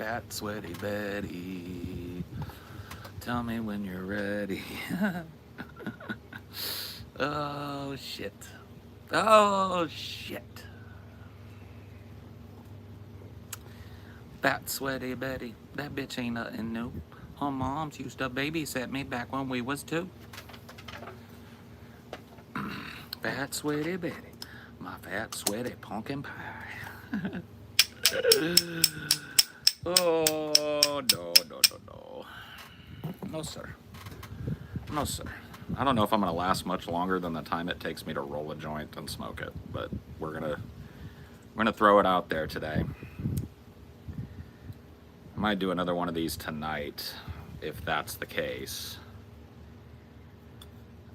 Fat sweaty Betty, tell me when you're ready. Oh shit. Oh shit. Fat sweaty Betty, that bitch ain't nothing new. Her moms used to babysit me back when we was 2. Fat sweaty Betty, my fat sweaty pumpkin pie. Oh, no. No, sir. No, sir. I don't know if I'm going to last much longer than the time it takes me to roll a joint and smoke it, but we're gonna throw it out there today. I might do another one of these tonight, if that's the case.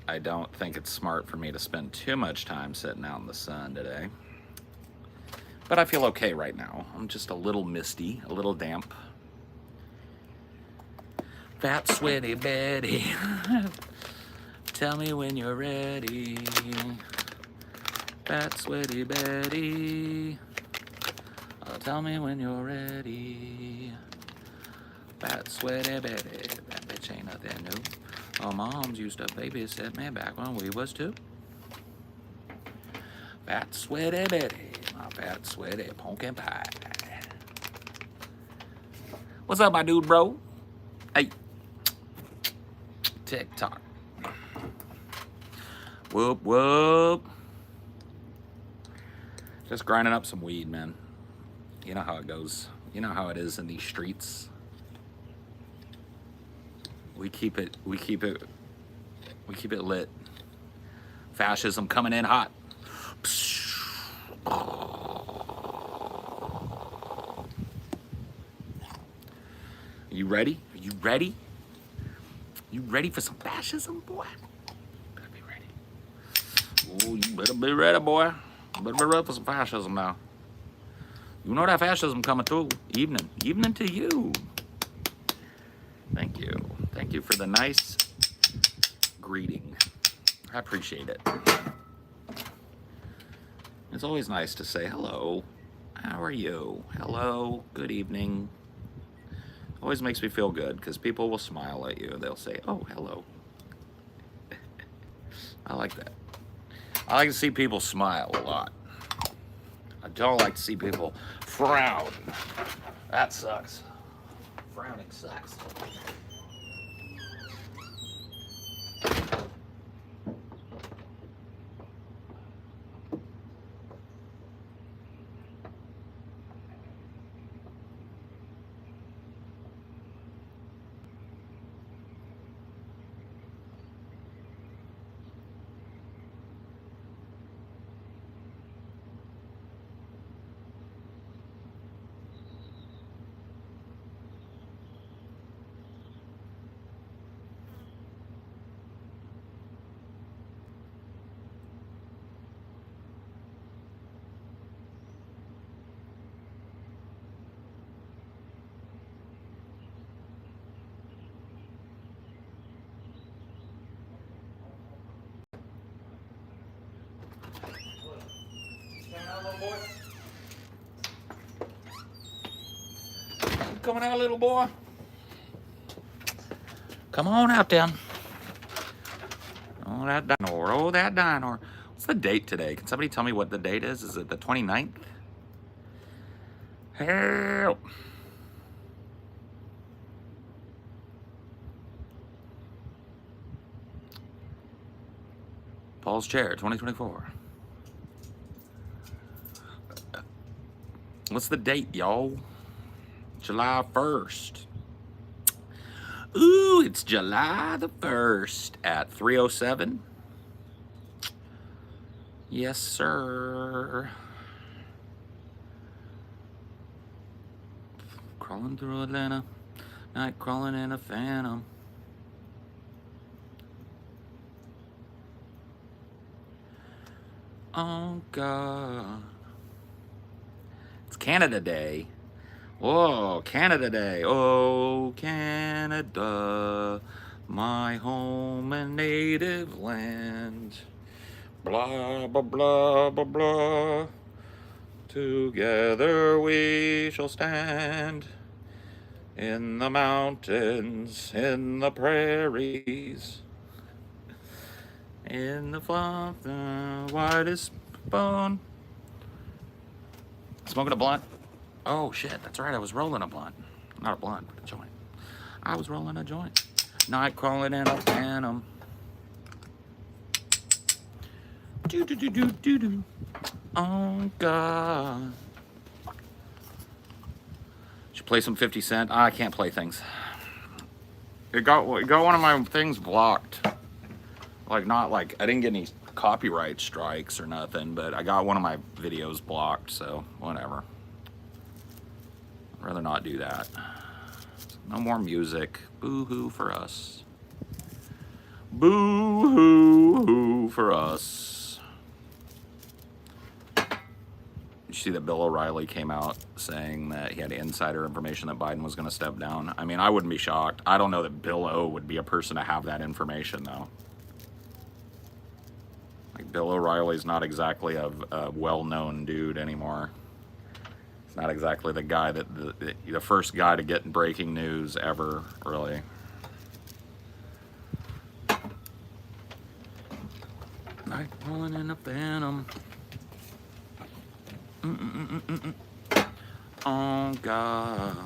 I don't think it's smart for me to spend too much time sitting out in the sun today. But I feel okay right now. I'm just a little misty, a little damp. Fat sweaty Betty, tell me when you're ready. Fat sweaty Betty, tell me when you're ready. Fat sweaty Betty, that bitch ain't nothing new. Our moms used to babysit me back when we was 2. Fat sweaty Betty, my fat sweaty pumpkin pie. What's up, my dude, bro? Hey. TikTok. Whoop, whoop. Just grinding up some weed, man. You know how it goes. You know how it is in these streets. We keep it lit. Fascism coming in hot. You ready? Are you ready? You ready for some fascism, boy? Better be ready. Oh, you better be ready, boy. You better be ready for some fascism now. You know that fascism coming through. Evening to you. Thank you. Thank you for the nice greeting. I appreciate it. It's always nice to say hello. How are you? Hello. Good evening. Always makes me feel good because people will smile at you. They'll say, oh, hello. I like that. I like to see people smile a lot. I don't like to see people frown. That sucks. Frowning sucks. Coming out, little boy. Come on out then. Oh, that dinosaur. Oh, that dinosaur. What's the date today? Can somebody tell me what the date is? Is it the 29th? Help. Paul's Chair, 2024. What's the date, y'all? July 1st. Ooh, it's July the 1st at 3:07. Yes, sir. Crawling through Atlanta, night crawling in a phantom. Oh, God. It's Canada Day. Whoa, Canada Day. Oh, Canada, my home and native land. Blah, blah, blah, blah, blah. Together we shall stand. In the mountains, in the prairies, in the whitest bone. Smoking a blunt? Oh shit, that's right, I was rolling a blunt. Not a blunt, but a joint. I was rolling a joint. Night crawling in a phantom. Do do do do do do. Oh God. Should play some 50 Cent. I can't play things. It got one of my things blocked. Like not like I didn't get any copyright strikes or nothing, but I got one of my videos blocked, so whatever. I'd rather not do that. No more music. Boo-hoo for us. Boo-hoo for us. Did you see that Bill O'Reilly came out saying that he had insider information that Biden was going to step down? I mean, I wouldn't be shocked. I don't know that Bill O would be a person to have that information, though. Like, Bill O'Reilly's not exactly a well-known dude anymore. He's not exactly the guy that the first guy to get breaking news ever, really. Night rolling in a phantom. Oh God.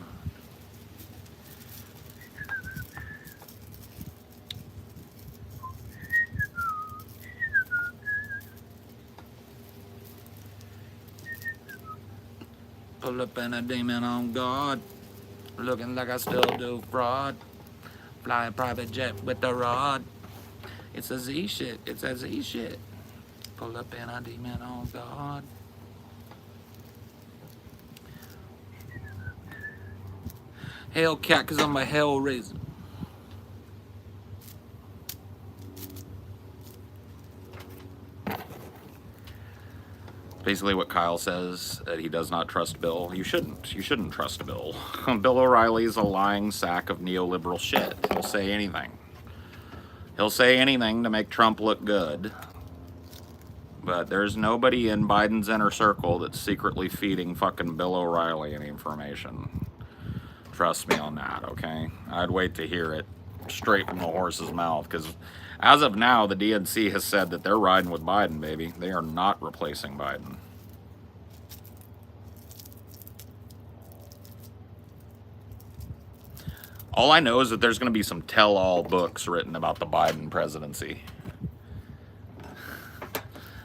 Pull up in a demon on guard, looking like I still do fraud. Fly a private jet with the rod. It's a Z shit. It's a Z shit. Pull up in a demon on guard. Hellcat, cause I'm a hellraiser. Basically what Kyle says, that he does not trust Bill. You shouldn't. You shouldn't trust Bill. Bill O'Reilly is a lying sack of neoliberal shit. He'll say anything. He'll say anything to make Trump look good. But there's nobody in Biden's inner circle that's secretly feeding fucking Bill O'Reilly any information. Trust me on that, okay? I'd wait to hear it straight from the horse's mouth, because as of now, the DNC has said that they're riding with Biden, baby. They are not replacing Biden. All I know is that there's going to be some tell-all books written about the Biden presidency.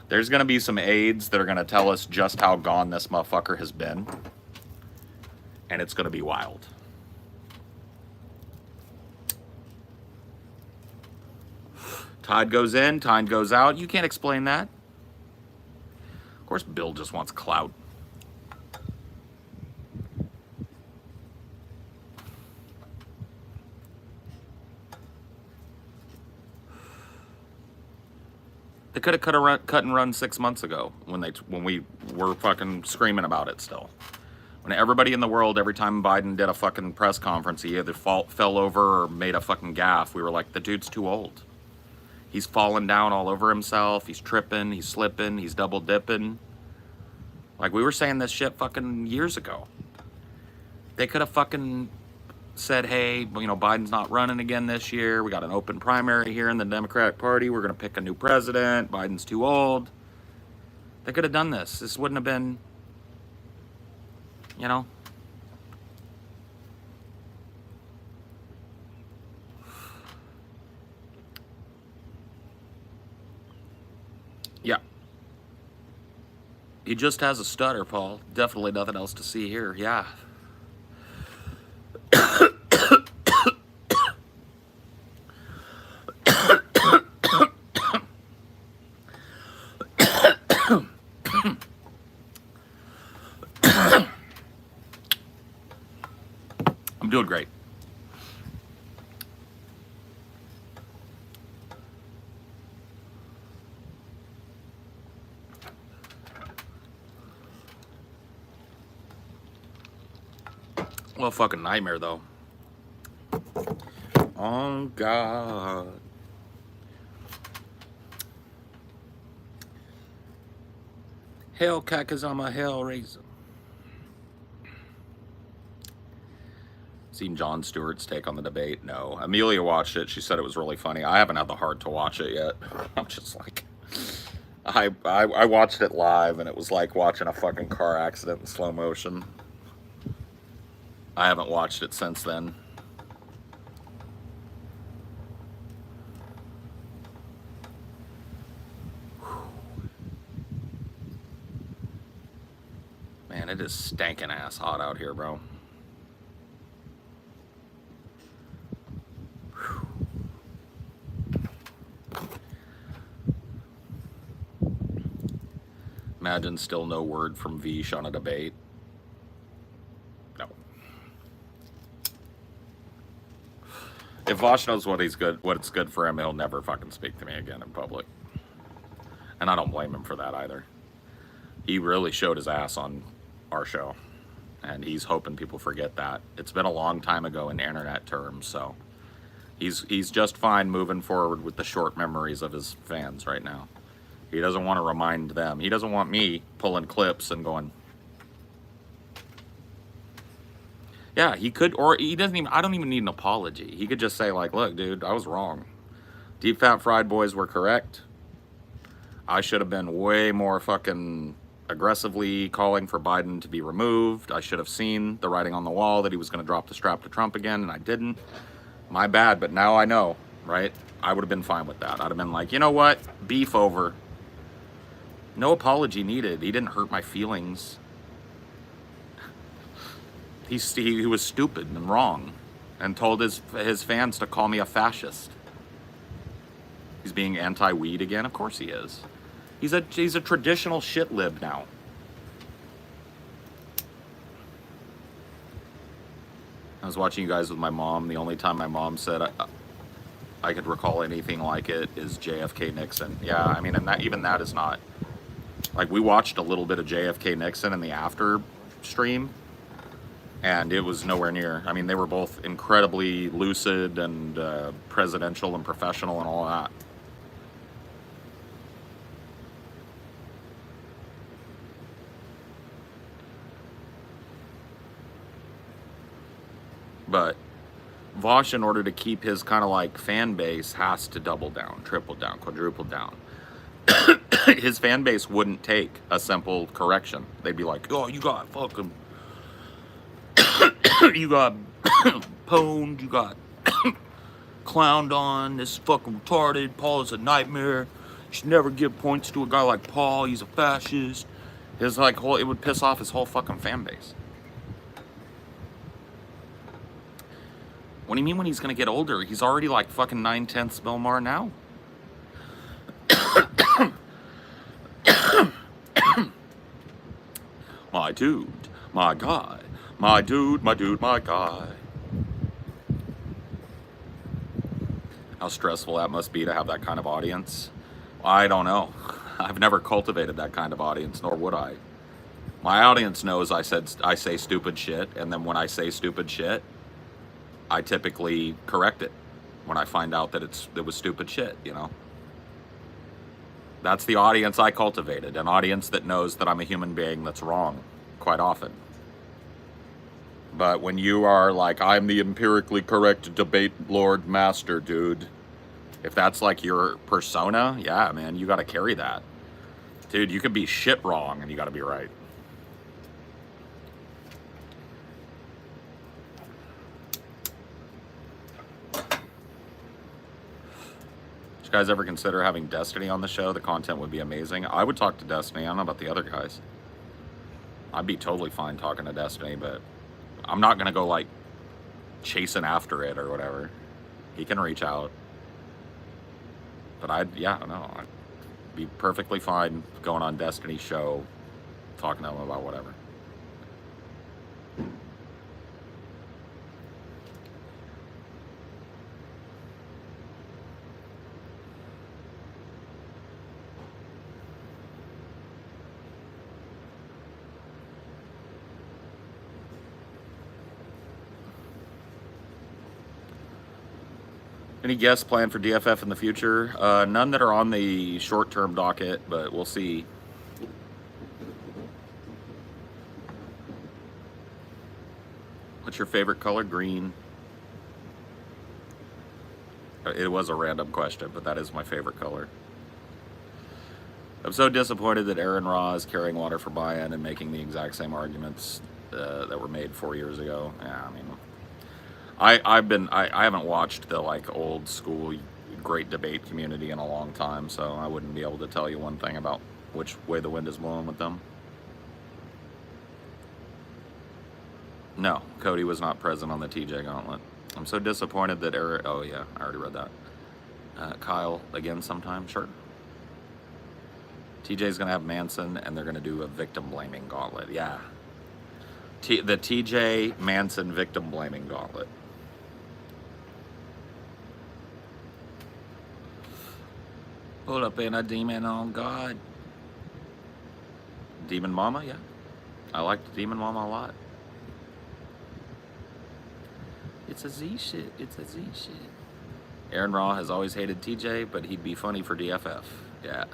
There's going to be some aides that are going to tell us just how gone this motherfucker has been. And it's going to be wild. Tide goes in, tide goes out. You can't explain that. Of course, Bill just wants clout. They could have cut and run 6 months ago when we were fucking screaming about it still. When everybody in the world, every time Biden did a fucking press conference, he either fell over or made a fucking gaffe. We were like, the dude's too old. He's falling down all over himself. He's tripping. He's slipping. He's double dipping. Like, we were saying this shit fucking years ago. They could have fucking said, hey, you know, Biden's not running again this year. We got an open primary here in the Democratic Party. We're going to pick a new president. Biden's too old. They could have done this. This wouldn't have been, you know. Yeah. He just has a stutter, Paul. Definitely nothing else to see here. Yeah. I'm doing great. Well, fucking nightmare, though. Oh, God. Hellcat, cause I'm a hellraiser. Seen Jon Stewart's take on the debate? No. Amelia watched it. She said it was really funny. I haven't had the heart to watch it yet. I'm just like, I watched it live, and it was like watching a fucking car accident in slow motion. I haven't watched it since then. Man, it is stankin' ass hot out here, bro. Imagine still no word from Vish on a debate. No. If Vosh knows what it's good for him, he'll never fucking speak to me again in public. And I don't blame him for that either. He really showed his ass on our show, and he's hoping people forget that. It's been a long time ago in internet terms, so he's just fine moving forward with the short memories of his fans right now. He doesn't want to remind them. He doesn't want me pulling clips and going, yeah, he could, or he doesn't even, I don't even need an apology. He could just say like, look, dude, I was wrong. Deep Fat Fried Boys were correct. I should have been way more fucking aggressively calling for Biden to be removed. I should have seen the writing on the wall that he was going to drop the strap to Trump again, and I didn't. My bad, but now I know, right? I would have been fine with that. I'd have been like, you know what? Beef over. No apology needed. He didn't hurt my feelings. He was stupid and wrong and told his fans to call me a fascist. He's being anti-weed again? Of course he is. He's a traditional shit lib now. I was watching you guys with my mom. The only time my mom said I could recall anything like it is JFK Nixon. Yeah, I mean, and even that is not. Like, we watched a little bit of JFK Nixon in the after stream, and it was nowhere near. I mean, they were both incredibly lucid and presidential and professional and all that. But Vosh, in order to keep his kind of like fan base, has to double down, triple down, quadruple down. His fan base wouldn't take a simple correction. They'd be like, oh, you got fucking, you got pwned, you got clowned on, this fucking retarded, Paul is a nightmare, you should never give points to a guy like Paul, he's a fascist. His like whole, it would piss off his whole fucking fan base. What do you mean when he's gonna get older? He's already like fucking 9/10 Bill Maher now. My dude, my guy, my dude, my dude, my guy. How stressful that must be to have that kind of audience. I don't know. I've never cultivated that kind of audience, nor would I. My audience knows I say stupid shit, and then when I say stupid shit, I typically correct it when I find out that it was stupid shit, you know? That's the audience I cultivated, an audience that knows that I'm a human being that's wrong quite often. But when you are like, I'm the empirically correct debate lord master, dude, if that's like your persona, yeah, man, you gotta carry that. Dude, you could be shit wrong and you gotta be right. Did you guys ever consider having Destiny on the show? The content would be amazing. I would talk to Destiny. I don't know about the other guys. I'd be totally fine talking to Destiny, but I'm not going to go, like, chasing after it or whatever. He can reach out. But I'd be perfectly fine going on Destiny's show, talking to him about whatever. Any guests planned for DFF in the future? None that are on the short-term docket, but we'll see. What What's your favorite color? Green. It was a random question, but that is my favorite color. I'm so disappointed that Aaron Ra is carrying water for buy-in and making the exact same arguments that were made 4 years ago. Yeah, I mean, I haven't watched the like old school great debate community in a long time, so I wouldn't be able to tell you one thing about which way the wind is blowing with them. No, Cody was not present on the TJ Gauntlet. I'm so disappointed that Eric. Oh yeah, I already read that. Kyle again sometime, sure. TJ's gonna have Manson, and they're gonna do a victim blaming gauntlet. Yeah. The TJ Manson victim blaming gauntlet. Pull up in a demon on God. Demon Mama, yeah. I liked Demon Mama a lot. It's a Z shit. It's a Z shit. Aaron Ra has always hated TJ, but he'd be funny for DFF. Yeah.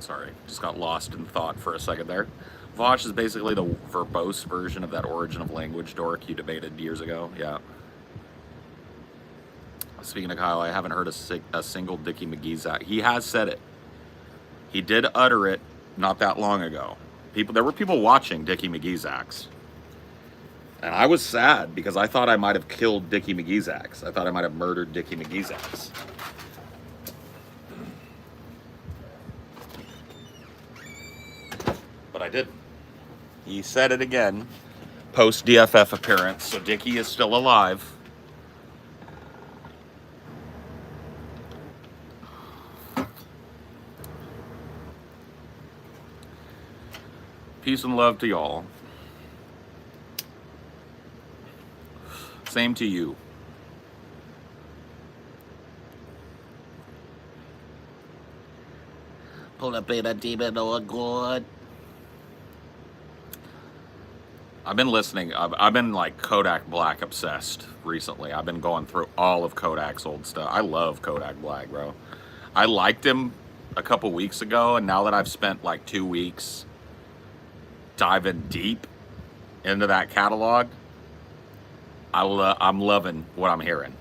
Sorry, just got lost in thought for a second there. Vosh is basically the verbose version of that origin of language dork you debated years ago. Yeah. Speaking of Kyle, I haven't heard a single Dickie McGee's. He has said it. He did utter it not that long ago. There were people watching Dickie McGee's acts. And I was sad because I thought I might have killed Dickie McGee's acts. I thought I might have murdered Dickie McGee's acts. But I didn't. He said it again, post DFF appearance, so Dickie is still alive. Peace and love to y'all. Same to you. Pull up in a demon or God. I've been listening. I've been like Kodak Black obsessed recently. I've been going through all of Kodak's old stuff. I love Kodak Black, bro. I liked him a couple weeks ago, and now that I've spent like 2 weeks diving deep into that catalog, I'm loving what I'm hearing.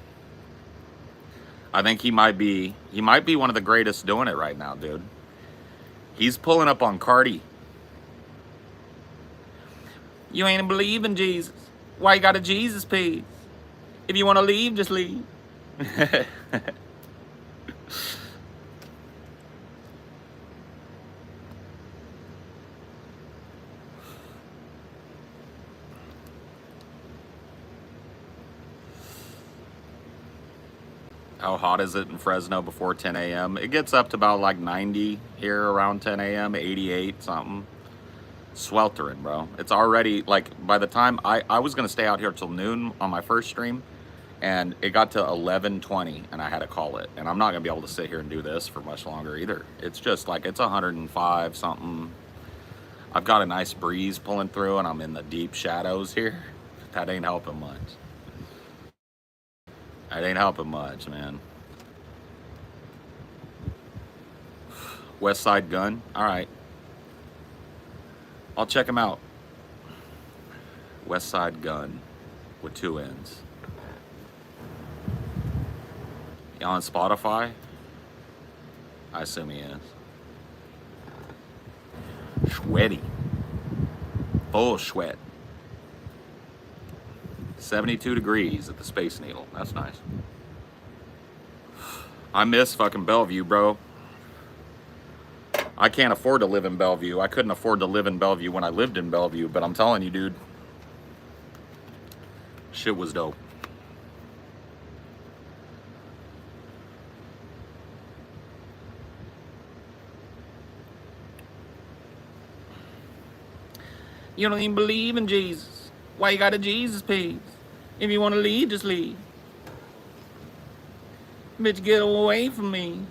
I think he might be one of the greatest doing it right now, dude. He's pulling up on Cardi. You ain't believe in Jesus. Why you got a Jesus piece? If you want to leave, just leave. How hot is it in Fresno before 10 a.m.? It gets up to about like 90 here around 10 a.m., 88 something. Sweltering, bro. It's already like by the time I was gonna stay out here till noon on my first stream, and it got to 11:20 and I had to call it. And I'm not gonna be able to sit here and do this for much longer either. It's just like it's 105 something. I've got a nice breeze pulling through and I'm in the deep shadows here. That ain't helping much. That ain't helping much, man. West Side Gun. All right. I'll check him out. West Side Gun with 2 N's. You on Spotify? I assume he is. Sweaty. Full sweat. 72 degrees at the Space Needle. That's nice. I miss fucking Bellevue, bro. I can't afford to live in Bellevue. I couldn't afford to live in Bellevue when I lived in Bellevue, but I'm telling you, dude, shit was dope. You don't even believe in Jesus. Why you got a Jesus piece? If you want to leave, just leave. Bitch, get away from me.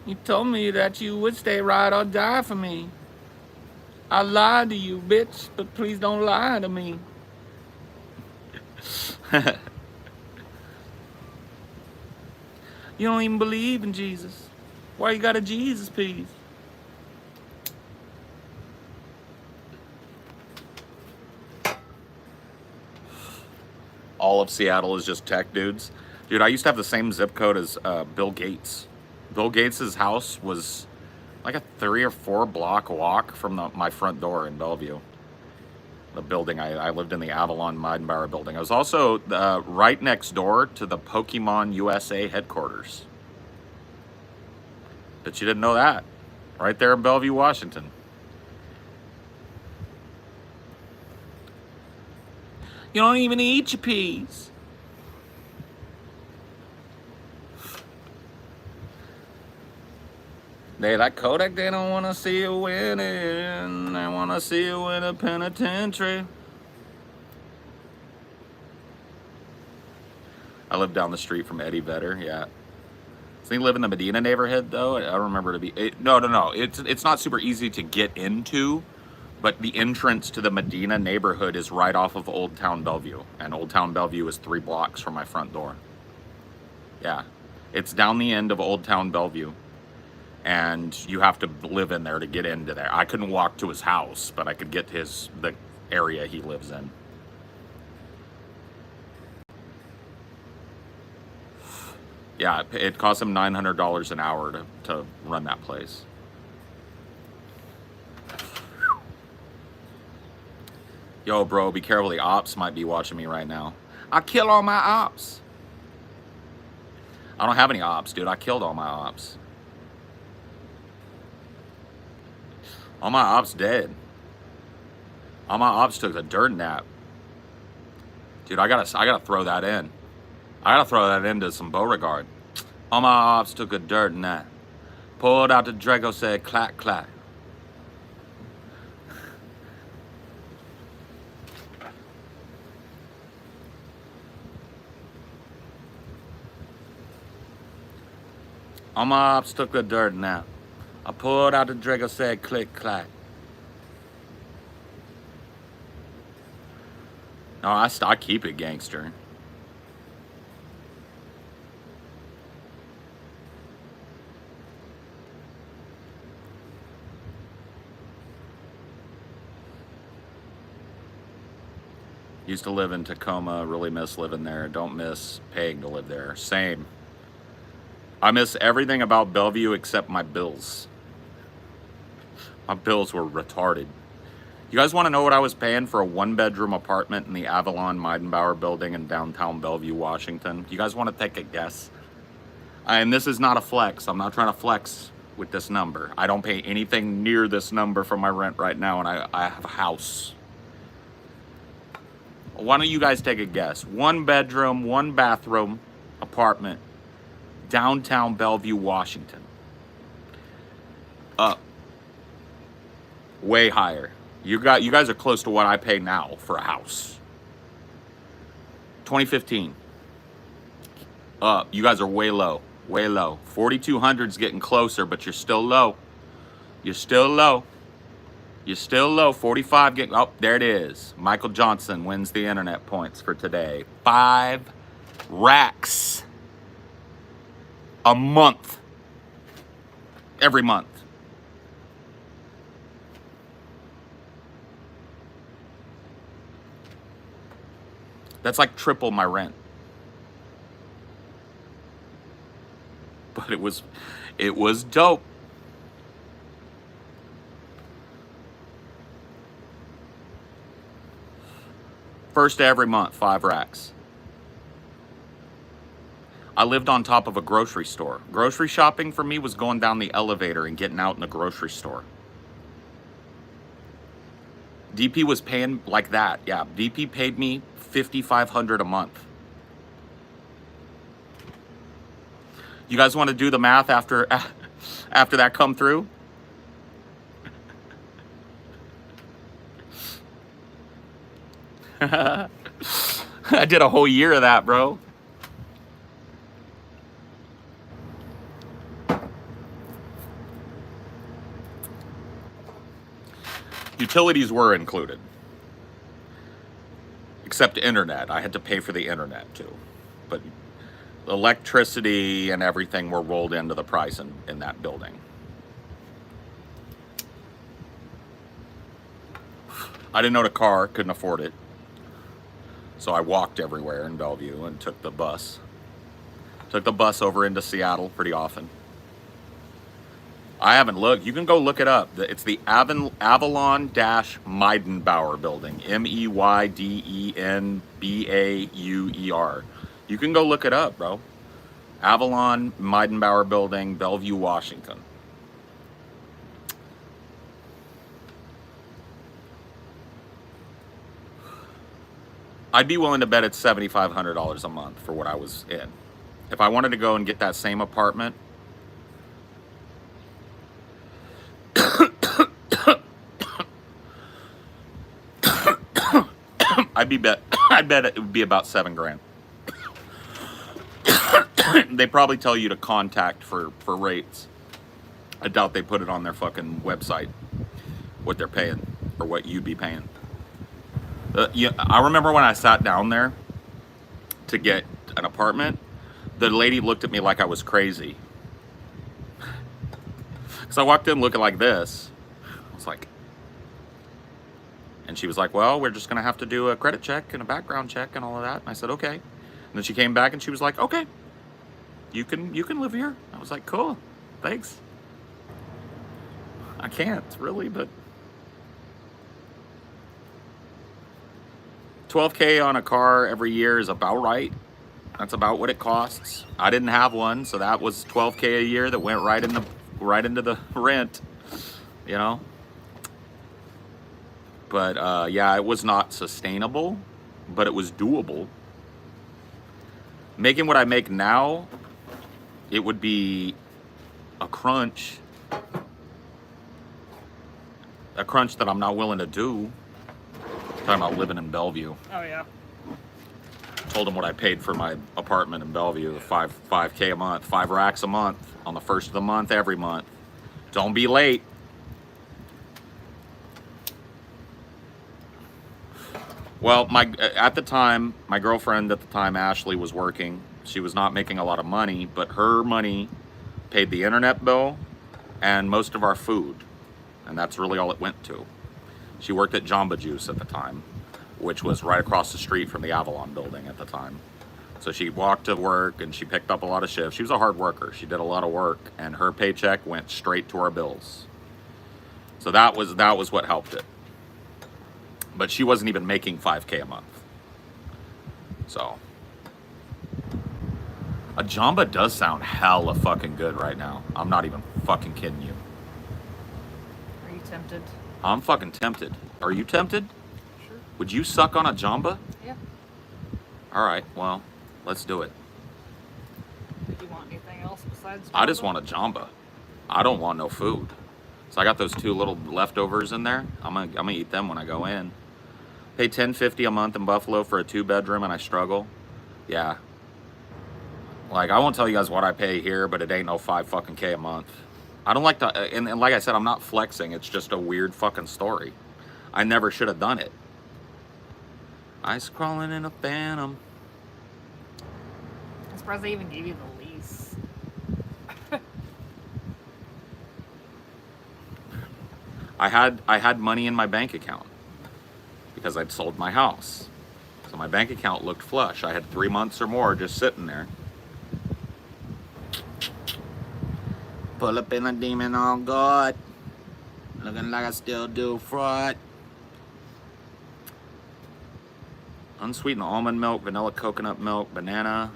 You told me that you would stay ride or die for me. I lied to you, bitch, but please don't lie to me. You don't even believe in Jesus. Why you got a Jesus piece? All of Seattle is just tech dudes. Dude, I used to have the same zip code as Bill Gates. Bill Gates' house was like a 3 or 4 block walk from my front door in Bellevue. The building, I lived in the Avalon Meidenbauer building. I was also right next door to the Pokemon USA headquarters. But you didn't know that. Right there in Bellevue, Washington. You don't even eat your peas. They like Kodak, they don't want to see you winning. They want to see you in a penitentiary. I live down the street from Eddie Vedder, yeah. Does he live in the Medina neighborhood, though? I don't remember to be... No. It's not super easy to get into, but the entrance to the Medina neighborhood is right off of Old Town Bellevue. And Old Town Bellevue is 3 blocks from my front door. Yeah. It's down the end of Old Town Bellevue. And you have to live in there to get into there. I couldn't walk to his house, but I could get to the area he lives in. Yeah, it cost him $900 an hour to run that place. Yo, bro, be careful. The ops might be watching me right now. I kill all my ops. I don't have any ops, dude. I killed all my ops. All my ops dead. All my ops took a dirt nap. Dude, I gotta throw that in. I gotta throw that into some Beauregard. All my ops took a dirt nap. Pulled out the Draco, said clack, clack. All my ops took a dirt nap. I pulled out the Draco, said click, clack. No, I keep it gangster. Used to live in Tacoma, really miss living there. Don't miss paying to live there. Same. I miss everything about Bellevue except my bills. My bills were retarded. You guys want to know what I was paying for a 1-bedroom apartment in the Avalon Meidenbauer building in downtown Bellevue, Washington? You guys want to take a guess? And this is not a flex. I'm not trying to flex with this number. I don't pay anything near this number for my rent right now, and I have a house. Why don't you guys take a guess? 1-bedroom, 1-bathroom apartment, downtown Bellevue, Washington. Up. Way higher. You guys are close to what I pay now for a house. 2015. Up. You guys are way low. Way low. 4,200's getting closer, but you're still low. You're still low. You're still low. 45 getting... Oh, there it is. Michael Johnson wins the internet points for today. 5 racks a month. Every month. That's like triple my rent. But it was dope. First every month, 5 racks. I lived on top of a grocery store. Grocery shopping for me was going down the elevator and getting out in a grocery store. DP was paying like that. Yeah, DP paid me $5,500 a month. You guys want to do the math after that come through? I did a whole year of that, bro. Utilities were included. Except internet. I had to pay for the internet too. But electricity and everything were rolled into the price in that building. I didn't own a car, couldn't afford it. So I walked everywhere in Bellevue and took the bus. Took the bus over into Seattle pretty often. I haven't looked. You can go look it up. It's the Avalon-Meidenbauer building. Meidenbauer. You can go look it up, bro. Avalon-Meidenbauer building, Bellevue, Washington. I'd be willing to bet it's $7,500 a month for what I was in. If I wanted to go and get that same apartment, I'd bet it would be about $7,000. They probably tell you to contact for rates. I doubt they put it on their fucking website, what they're paying, or what you'd be paying. Yeah, I remember when I sat down there to get an apartment, the lady looked at me like I was crazy. Because I walked in looking like this. I was like, and she was like, well, we're just going to have to do a credit check and a background check and all of that. And I said, okay. And then she came back and she was like, okay, you can live here. I was like, cool, thanks. I can't really, but $12K on a car every year is about right. That's about what it costs. I didn't have one, so that was $12K a year that went right into the rent, you know. But yeah, it was not sustainable, but it was doable. Making what I make now, it would be a crunch that I'm not willing to do. Talking about living in Bellevue. Oh yeah. Told him what I paid for my apartment in Bellevue, $5K a month, 5 racks a month on the first of the month every month. Don't be late. Well, at the time, my girlfriend at the time, Ashley, was working. She was not making a lot of money, but her money paid the internet bill and most of our food, and that's really all it went to. She worked at Jamba Juice at the time, which was right across the street from the Avalon building at the time. So she walked to work and she picked up a lot of shifts. She was a hard worker. She did a lot of work, and her paycheck went straight to our bills. So that was what helped it. But she wasn't even making $5K a month. So a Jamba does sound hella fucking good right now. I'm not even fucking kidding you. Are you tempted? I'm fucking tempted. Are you tempted? Sure. Would you suck on a Jamba? Yeah. All right, well, let's do it. Do you want anything else besides Jamba? I just want a Jamba. I don't want no food. So I got those 2 little leftovers in there. I'm gonna eat them when I go in. Pay $10.50 a month in Buffalo for a 2-bedroom, and I struggle. Yeah. Like, I won't tell you guys what I pay here, but it ain't no 5 fucking K a month. I don't like to, and like I said, I'm not flexing. It's just a weird fucking story. I never should have done it. Ice crawling in a phantom. I'm surprised they even gave you the lease. I had money in my bank account because I'd sold my house. So my bank account looked flush. I had 3 months or more just sitting there. Pull up in a demon on God. Looking like I still do fraud. Unsweetened almond milk, vanilla coconut milk, banana.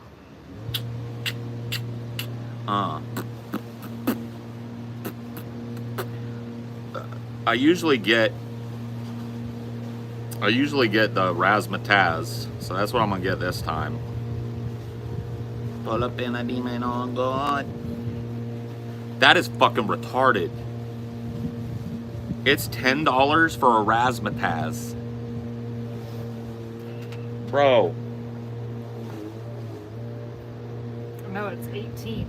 I usually get the razzmatazz, so that's what I'm gonna get this time. Pull up in a demon on God. That is fucking retarded. It's $10 for a razzmatazz. Bro. No, it's 18.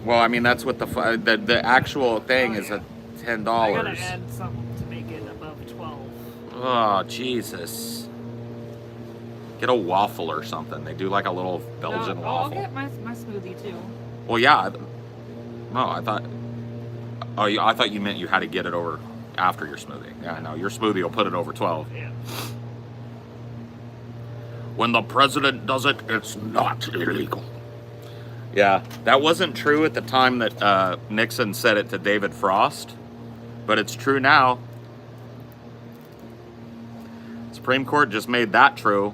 Well, I mean, that's what the actual thing is yeah. at $10. I gotta add something to make it above 12. Oh, Jesus. Get a waffle or something. They do like a little Belgian No, waffle. I'll get my smoothie too. Well, yeah. No, I thought. Oh, I thought you meant you had to get it over after your smoothie. Yeah, no, your smoothie will put it over 12. Yeah. When the president does it, it's not illegal. Yeah, that wasn't true at the time that Nixon said it to David Frost, but it's true now. Supreme Court just made that true.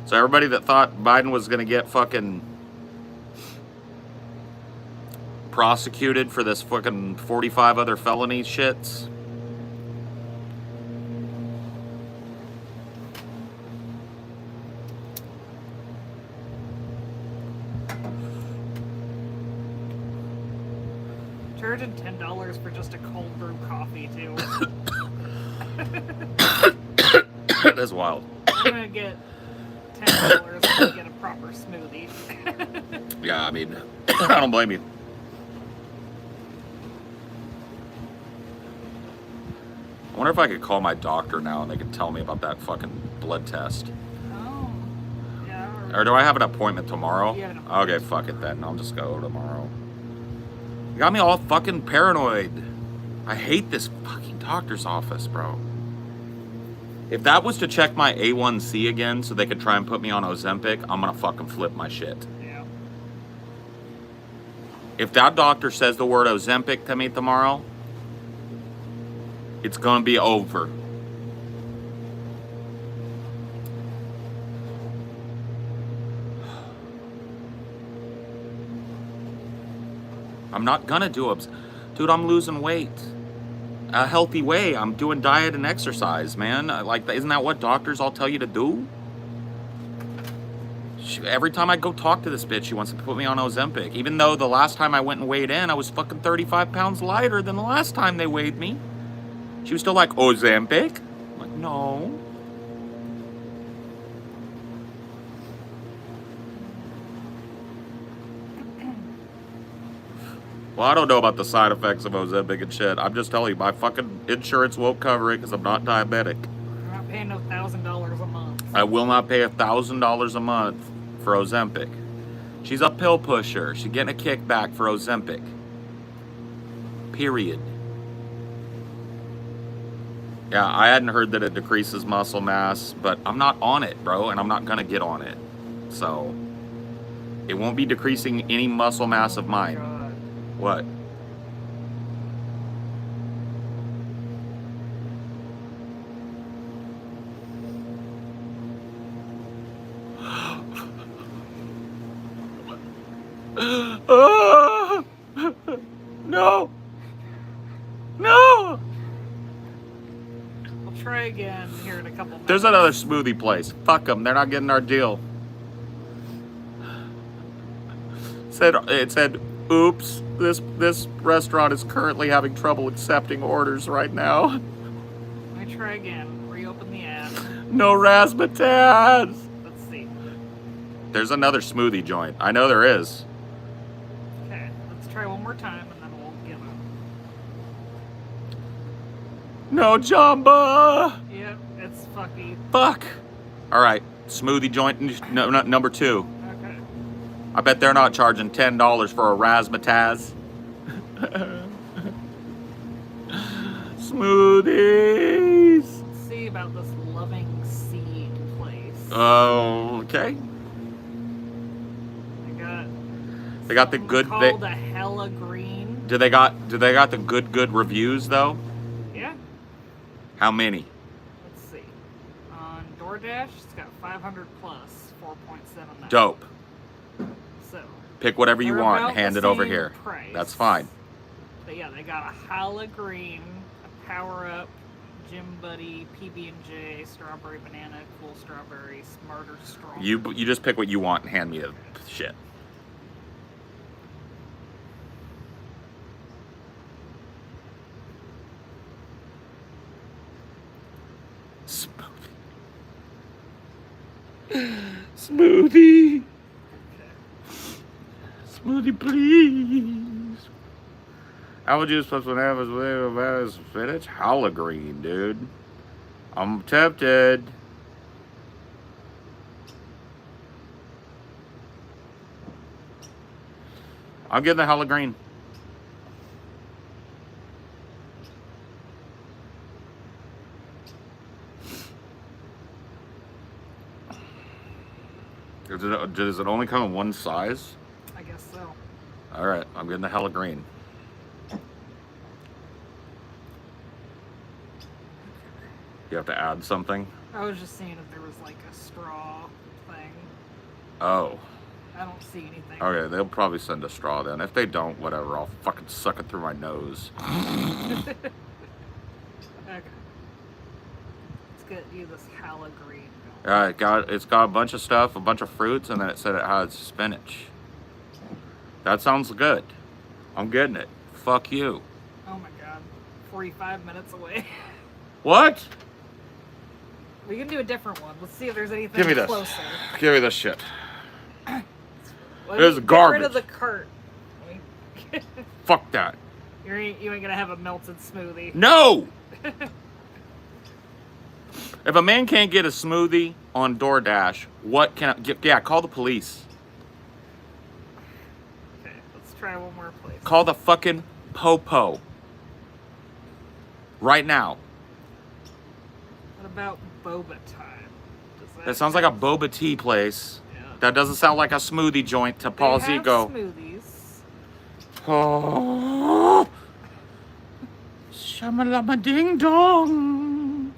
So everybody that thought Biden was going to get fucking prosecuted for this fucking 45 other felony shits. Charging $10 for just a cold brew coffee too. That's wild. I'm gonna get $10 to get a proper smoothie. Yeah, I mean, I don't blame you. I wonder if I could call my doctor now and they could tell me about that fucking blood test. Oh, yeah. Or do I have an appointment tomorrow? You have an appointment Okay, fuck it then. I'll just go tomorrow. You got me all fucking paranoid. I hate this fucking doctor's office, bro. If that was to check my A1C again so they could try and put me on Ozempic, I'm gonna fucking flip my shit. Yeah. If that doctor says the word Ozempic to me tomorrow, it's gonna be over. I'm not gonna do it. Dude, I'm losing weight. A healthy way. I'm doing diet and exercise, man. Like, isn't that what doctors all tell you to do? Every time I go talk to this bitch, she wants to put me on Ozempic. Even though the last time I went and weighed in, I was fucking 35 pounds lighter than the last time they weighed me. She was still like, Ozempic? I'm like, no. Well, I don't know about the side effects of Ozempic and shit. I'm just telling you, my fucking insurance won't cover it because I'm not diabetic. You're not paying no $1,000 a month. I will not pay $1,000 a month for Ozempic. She's a pill pusher. She's getting a kickback for Ozempic. Period. Yeah, I hadn't heard that it decreases muscle mass, but I'm not on it, bro, and I'm not gonna get on it. So, it won't be decreasing any muscle mass of mine. God. What? No! No! We'll try again here in a couple minutes. There's another smoothie place. Fuck them. They're not getting our deal. It said, oops, this restaurant is currently having trouble accepting orders right now. Let me try again. Reopen the app. No razzmatazz. Let's see. There's another smoothie joint. I know there is. Okay, let's try one more time and then we'll give them. No jamba. Yep, it's fucky. Fuck. All right, smoothie joint number 2. Okay. I bet they're not charging $10 for a razzmatazz. Smoothies. Let's see about this Loving Seed place. Oh, okay. They got the good. Called a Hella Green. Do they got the good reviews though? Yeah. How many? Let's see. On DoorDash, it's got 500 plus, 4.79. Dope. So. Pick whatever you they're want about and hand the it over same here. price. That's fine. But yeah, they got a Hella Green, a Power Up, Gym Buddy, PB&J, Strawberry Banana, Cool Strawberry, Smarter Strong. You just pick what you want and hand me the shit. Smoothie. Smoothie, please. Apple juice plus bananas with spinach. Halogreen, dude. I'm tempted. I'm getting the halogreen. Does it only come in one size? I guess so. All right, I'm getting the hella green. You have to add something? I was just seeing if there was like a straw thing. Oh. I don't see anything. Okay, they'll probably send a straw then. If they don't, whatever, I'll fucking suck it through my nose. Okay. Let's get you this hella green going. It's got a bunch of stuff, a bunch of fruits, and then it said it has spinach. That sounds good. I'm getting it. Fuck you. Oh my god. 45 minutes away. What? We can do a different one. Let's see if there's anything Give me this. closer. Give me this shit. Let This me is garbage. Get rid of the cart. Fuck that. You ain't gonna have a melted smoothie. No! If a man can't get a smoothie on DoorDash, what can I get? Yeah, call the police. Okay, let's try one more place. Call the fucking Popo. Right now. What about Boba time? That sounds like a boba tea place. Yeah. That doesn't sound like a smoothie joint to Paul's They have ego. smoothies. Oh. Shamalama ding dong.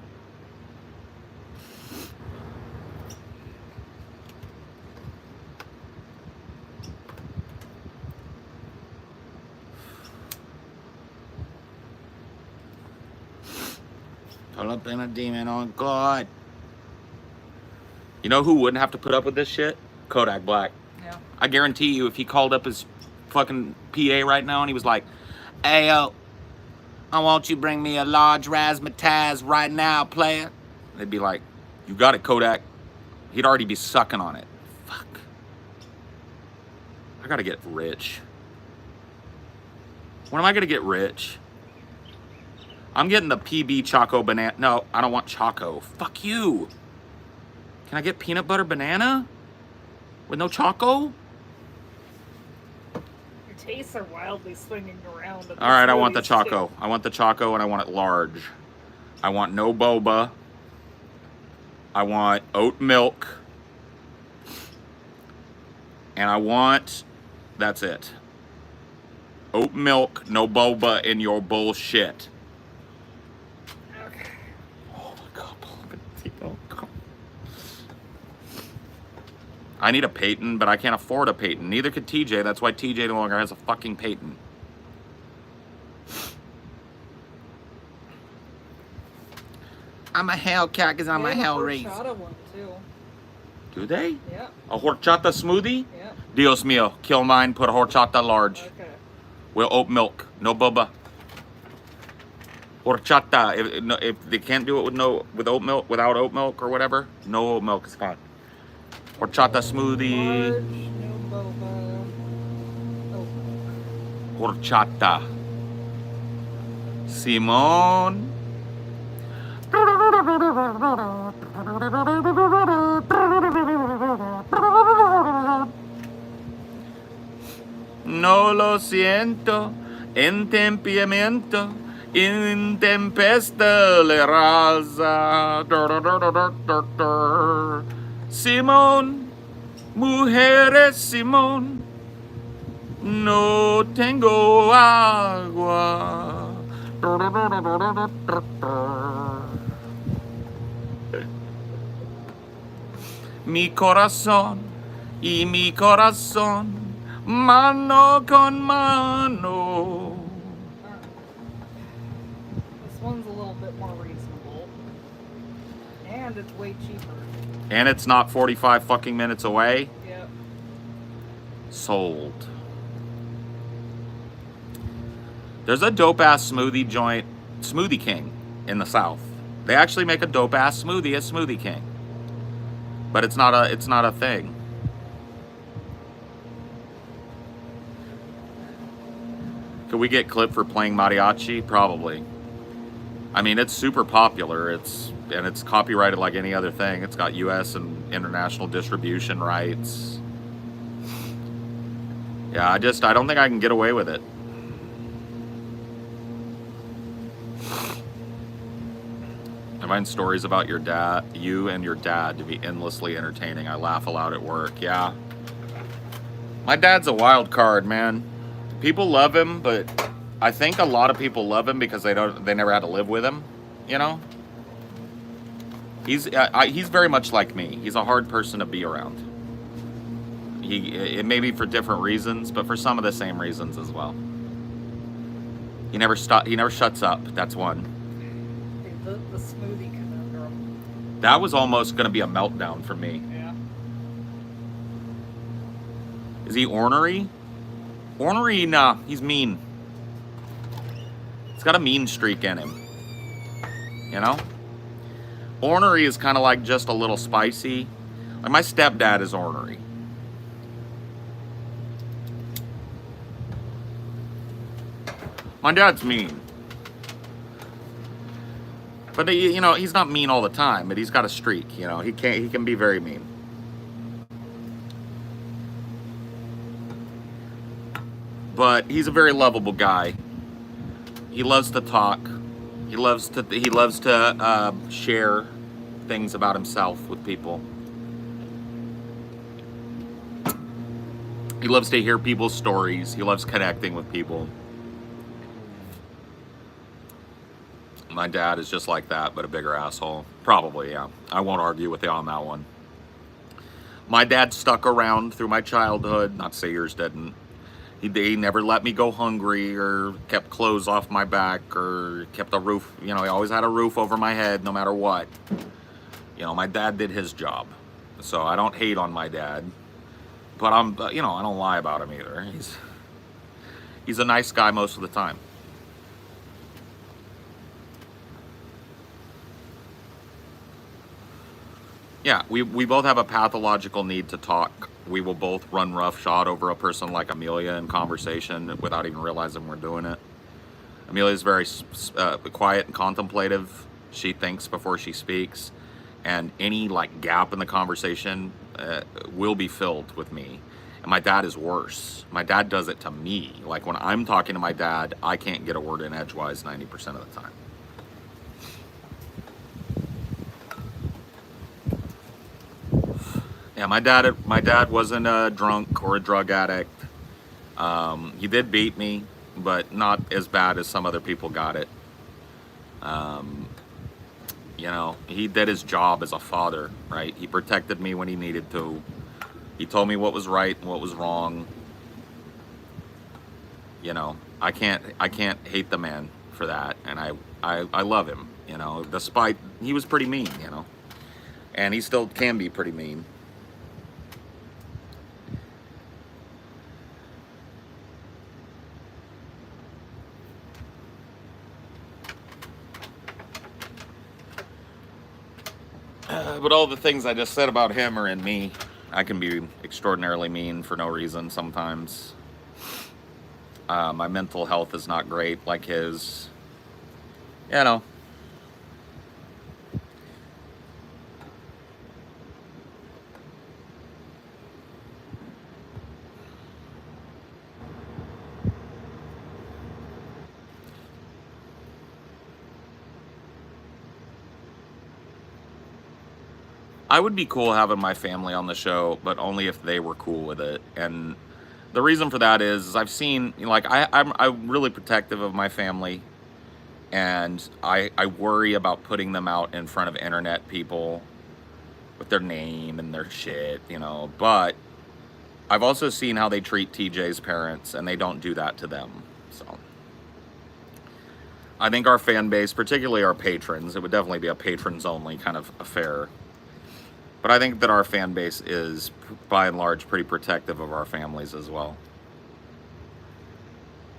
Pull up in a demon on God. You know who wouldn't have to put up with this shit? Kodak Black. Yeah. I guarantee you, if he called up his fucking PA right now and he was like, "Hey, yo, I want you to bring me a large razzmatazz right now, player," they'd be like, "You got it, Kodak." He'd already be sucking on it. Fuck. I gotta get rich. When am I gonna get rich? I'm getting the PB Choco banana. No, I don't want Choco. Fuck you. Can I get peanut butter banana? With no Choco? Your tastes are wildly swinging around. All right, I want the smoothies, Choco. too. I want the Choco and I want it large. I want no boba. I want oat milk. And I want, that's it. Oat milk, no boba in your bullshit. Okay. Oh my God. I need a Peyton, but I can't afford a Peyton. Neither could TJ. That's why TJ no longer has a fucking Peyton. I'm a Hellcat because I'm a Hellraiser. Horchata one too. Do they? Yeah. A horchata smoothie? Yeah. Dios mío. Kill mine. Put a horchata large. Okay. With oat milk. No boba. Horchata. If they can't do it with oat milk, without oat milk or whatever, no oat milk is fine. Horchata smoothie. Large, no boba. Oh. Horchata. Simón. No lo siento, en tempiamiento, in tempesta le raza. Simón, mujeres Simón, no tengo agua. Mi corazón y mi corazón, mano con mano. This one's a little bit more reasonable. And it's way cheaper. And it's not 45 fucking minutes away. Yep. Sold. There's a dope ass smoothie joint, Smoothie King, in the South. They actually make a dope ass smoothie at Smoothie King. but it's not a thing. Could we get clipped for playing mariachi? Probably. I mean, it's super popular. It's copyrighted like any other thing. It's got U.S. and international distribution rights. Yeah, I don't think I can get away with it. I find stories about you and your dad, to be endlessly entertaining. I laugh aloud at work. Yeah. My dad's a wild card, man. People love him, but I think a lot of people love him because they never had to live with him, you know? He's very much like me. He's a hard person to be around. It may be for different reasons, but for some of the same reasons as well. He never shuts up. That's one. The smoothie conundrum. That was almost going to be a meltdown for me. Yeah. Is he ornery? Ornery? Nah, he's mean. He's got a mean streak in him. You know? Ornery is kind of like just a little spicy. Like my stepdad is ornery. My dad's mean. But you know, he's not mean all the time, but he's got a streak, you know. He can be very mean. But he's a very lovable guy. He loves to talk. He loves to share things about himself with people. He loves to hear people's stories. He loves connecting with people. My dad is just like that, but a bigger asshole. Probably, yeah. I won't argue with you on that one. My dad stuck around through my childhood. Not to say yours didn't. He never let me go hungry or kept clothes off my back or kept a roof. You know, he always had a roof over my head no matter what. You know, my dad did his job. So I don't hate on my dad. But I don't lie about him either. He's a nice guy most of the time. Yeah, we both have a pathological need to talk. We will both run roughshod over a person like Amelia in conversation without even realizing we're doing it. Amelia's very quiet and contemplative. She thinks before she speaks, and any like gap in the conversation will be filled with me. And my dad is worse. My dad does it to me. Like when I'm talking to my dad, I can't get a word in edgewise 90% of the time. Yeah, my dad wasn't a drunk or a drug addict. He did beat me, but not as bad as some other people got it. You know, he did his job as a father, right? He protected me when he needed to. He told me what was right and what was wrong. You know, I can't hate the man for that, and I love him. You know, despite he was pretty mean. You know, and he still can be pretty mean. But all the things I just said about him are in me. I can be extraordinarily mean for no reason sometimes. My mental health is not great like his. You know. I would be cool having my family on the show, but only if they were cool with it. And the reason for that is I've seen, like, I'm really protective of my family, and I worry about putting them out in front of internet people with their name and their shit, you know. But I've also seen how they treat TJ's parents, and they don't do that to them. So I think our fan base, particularly our patrons, it would definitely be a patrons only kind of affair. But I think that our fan base is, by and large, pretty protective of our families as well.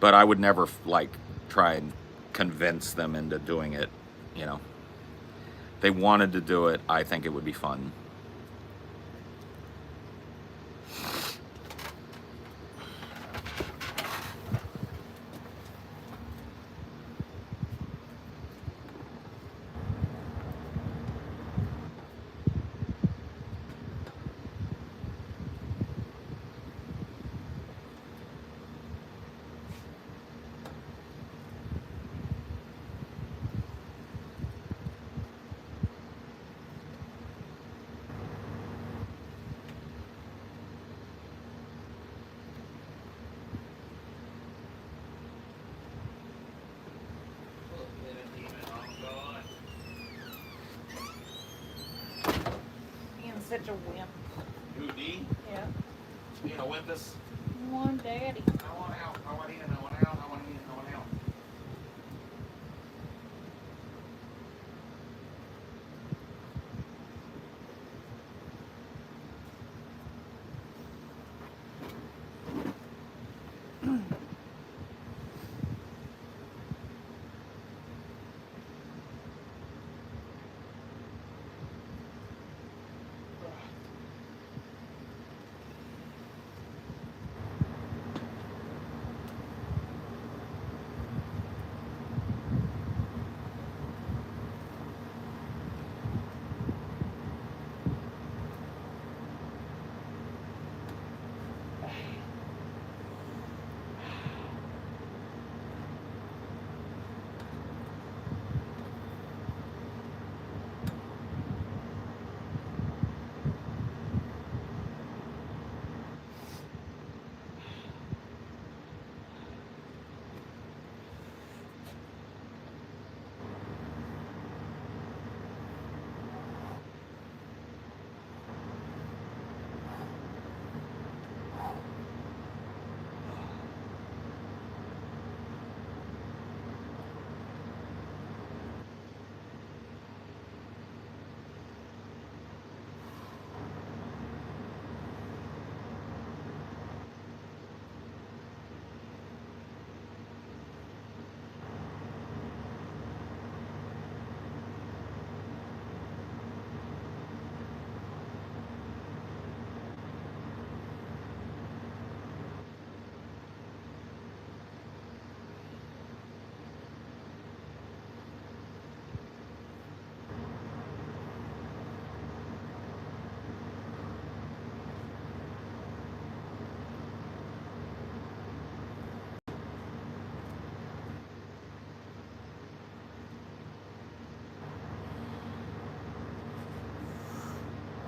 But I would never, like, try and convince them into doing it, you know. If they wanted to do it, I think it would be fun. such a wimp. Who, D? Yeah. Being a wimpus? Come on, Daddy. I want out. I want in. I want out. I want in. I want out.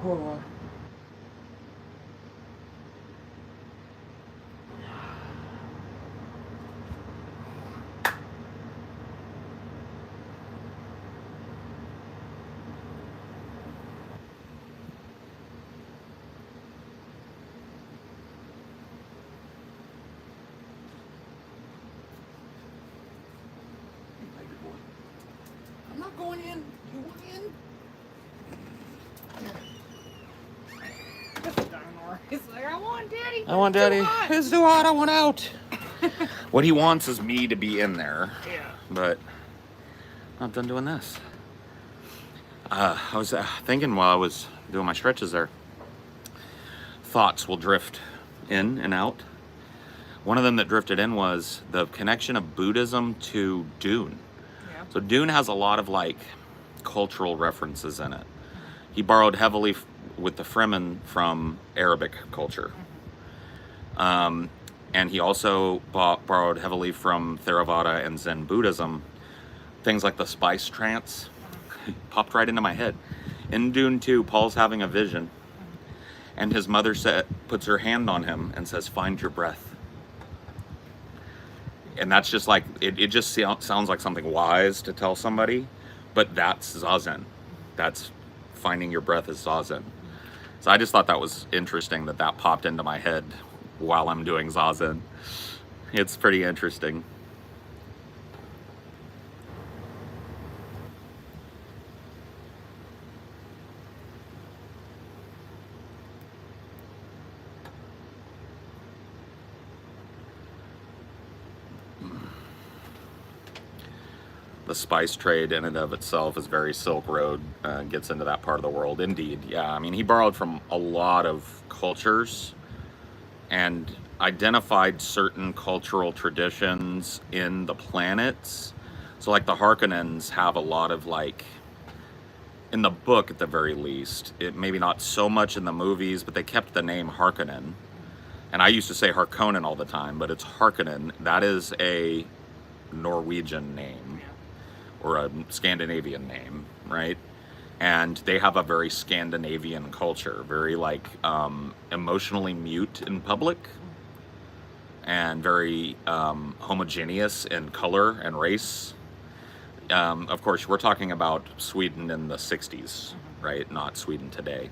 Oh. I'm not going in. You want in? He's like, I want Daddy. I want Daddy. It's too hot. I want out. What he wants is me to be in there. Yeah. But I'm not done doing this. I was thinking while I was doing my stretches there, thoughts will drift in and out. One of them that drifted in was the connection of Buddhism to Dune. Yeah. So Dune has a lot of like cultural references in it. He borrowed heavily with the Fremen from Arabic culture. And he also borrowed heavily from Theravada and Zen Buddhism. Things like the spice trance popped right into my head. In Dune 2, Paul's having a vision, and his mother puts her hand on him and says, "Find your breath." And that's just like, it just sounds like something wise to tell somebody, but that's Zazen. That's finding your breath is Zazen. So I just thought that was interesting that popped into my head while I'm doing Zazen. It's pretty interesting. The spice trade in and of itself is very Silk Road, gets into that part of the world. Indeed, yeah. I mean, he borrowed from a lot of cultures and identified certain cultural traditions in the planets. So like the Harkonnens have a lot of like, in the book at the very least, it maybe not so much in the movies, but they kept the name Harkonnen. And I used to say Harkonnen all the time, but it's Harkonnen. That is a Norwegian name or a Scandinavian name, right? And they have a very Scandinavian culture, very like emotionally mute in public and very homogeneous in color and race. Of course, we're talking about Sweden in the 60s, right? Not Sweden today.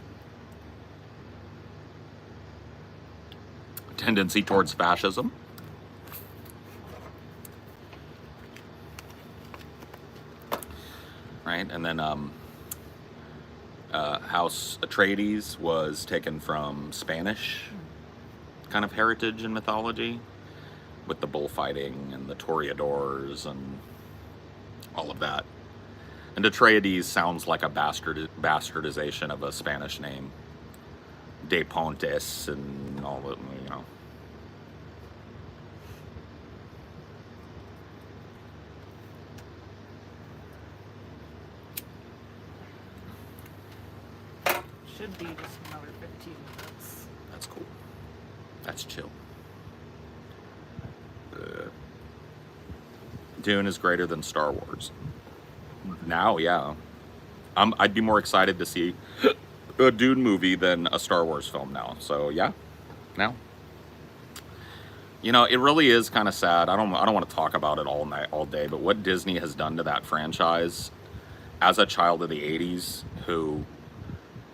tendency towards fascism. Right, and then House Atreides was taken from Spanish kind of heritage and mythology, with the bullfighting and the toreadors and all of that. And Atreides sounds like a bastardization of a Spanish name, De Pontes and all that, you know. Should be just another 15 minutes. That's cool. That's chill. Dune is greater than Star Wars. Now, yeah. I'd be more excited to see a Dune movie than a Star Wars film now. So, yeah. Now. You know, it really is kind of sad. I don't want to talk about it all day, but what Disney has done to that franchise as a child of the 80s who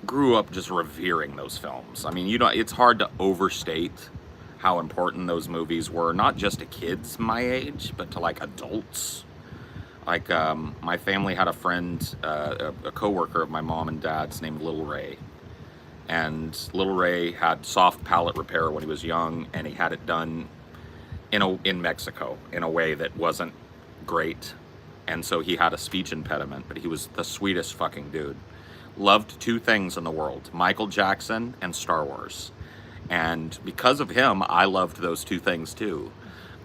grew up just revering those films. I mean, you know, it's hard to overstate how important those movies were, not just to kids my age, but to like adults. Like, my family had a friend, a coworker of my mom and dad's named Little Ray. And Little Ray had soft palate repair when he was young, and he had it done in Mexico in a way that wasn't great. And so he had a speech impediment, but he was the sweetest fucking dude. Loved two things in the world, Michael Jackson and Star Wars. And because of him, I loved those two things too.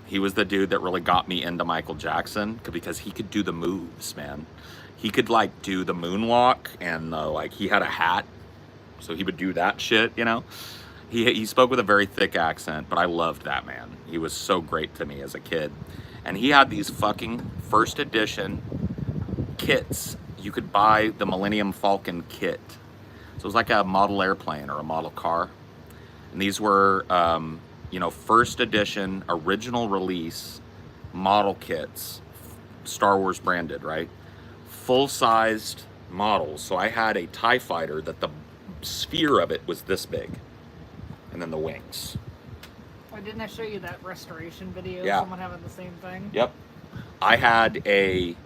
He was the dude that really got me into Michael Jackson because he could do the moves, man. He could like do the moonwalk, and like he had a hat, so he would do that shit, you know? He spoke with a very thick accent, but I loved that man. He was so great to me as a kid. And he had these fucking first edition kits. You could buy the Millennium Falcon kit. So it was like a model airplane or a model car. And these were, you know, first edition, original release model kits, Star Wars branded, right? Full-sized models. So I had a TIE fighter that the sphere of it was this big. And then the wings. Why didn't I show you that restoration video? Yeah. Someone having the same thing? Yep. I had a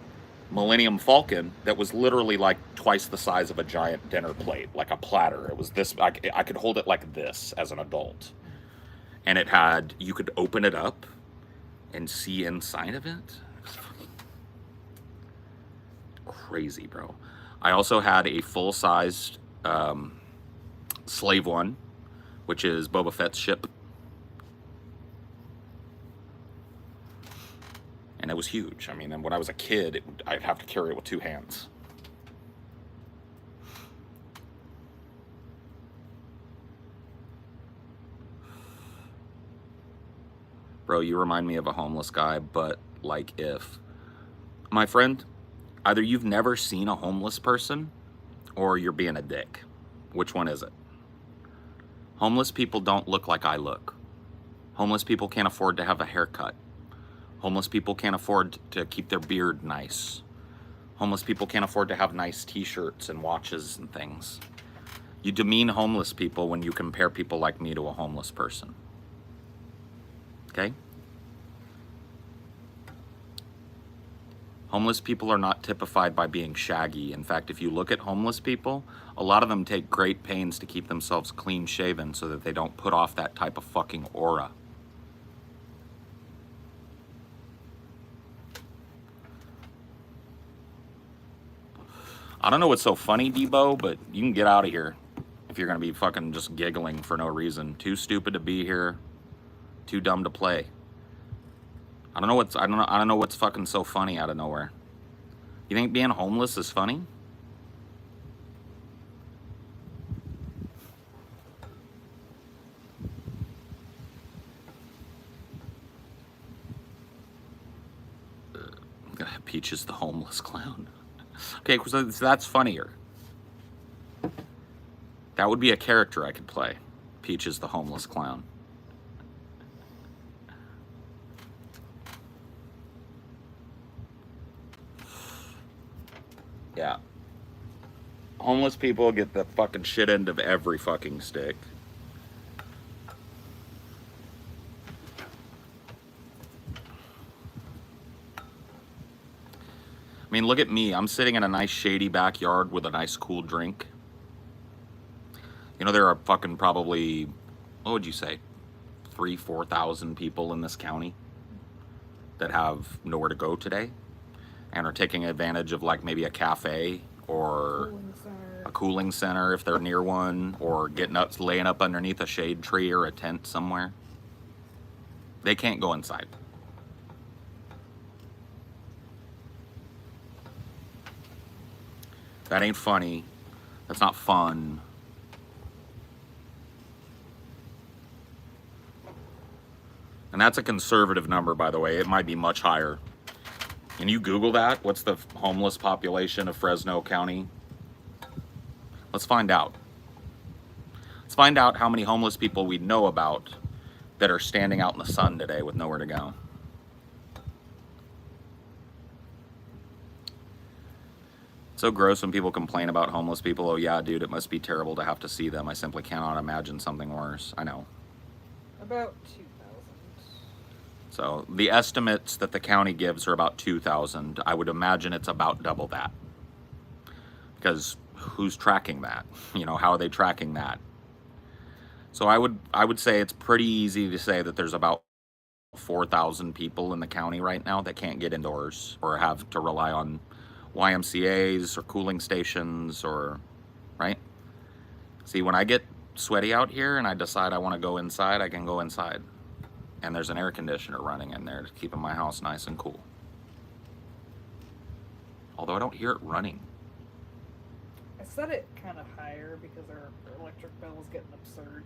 Millennium Falcon that was literally like twice the size of a giant dinner plate, like a platter. It was this, I could hold it like this as an adult. And it had, you could open it up and see inside of it. Crazy, bro. I also had a full-sized Slave One, which is Boba Fett's ship. And it was huge. I mean, and when I was a kid, I'd have to carry it with two hands. Bro, you remind me of a homeless guy, but like if. My friend, either you've never seen a homeless person or you're being a dick. Which one is it? Homeless people don't look like I look. Homeless people can't afford to have a haircut. Homeless people can't afford to keep their beard nice. Homeless people can't afford to have nice t-shirts and watches and things. You demean homeless people when you compare people like me to a homeless person. Okay? Homeless people are not typified by being shaggy. In fact, if you look at homeless people, a lot of them take great pains to keep themselves clean shaven so that they don't put off that type of fucking aura. I don't know what's so funny, Debo, but you can get out of here if you're gonna be fucking just giggling for no reason. Too stupid to be here, too dumb to play. I don't know what's fucking so funny out of nowhere. You think being homeless is funny? Peach is the homeless clown. Okay, so that's funnier. That would be a character I could play. Peach is the homeless clown. Yeah. Homeless people get the fucking shit end of every fucking stick. mean, look at me. I'm sitting in a nice shady backyard with a nice cool drink. You know, there are fucking probably, what would you say, 4,000 people in this county that have nowhere to go today and are taking advantage of like maybe a cafe or a cooling center if they're near one, or getting up, laying up underneath a shade tree or a tent somewhere. They can't go inside. That ain't funny. That's not fun. And that's a conservative number, by the way. It might be much higher. Can you Google that? What's the homeless population of Fresno County? Let's find out. Let's find out how many homeless people we know about that are standing out in the sun today with nowhere to go. It's so gross when people complain about homeless people. Oh yeah, dude, it must be terrible to have to see them. I simply cannot imagine something worse. I know. About 2,000. So the estimates that the county gives are about 2,000. I would imagine it's about double that. Because who's tracking that? You know, how are they tracking that? So I would say it's pretty easy to say that there's about 4,000 people in the county right now that can't get indoors or have to rely on YMCAs or cooling stations, or, right? See, when I get sweaty out here and I decide I want to go inside, I can go inside. And there's an air conditioner running in there to keep my house nice and cool. Although I don't hear it running. I set it kind of higher because our electric bill is getting absurd.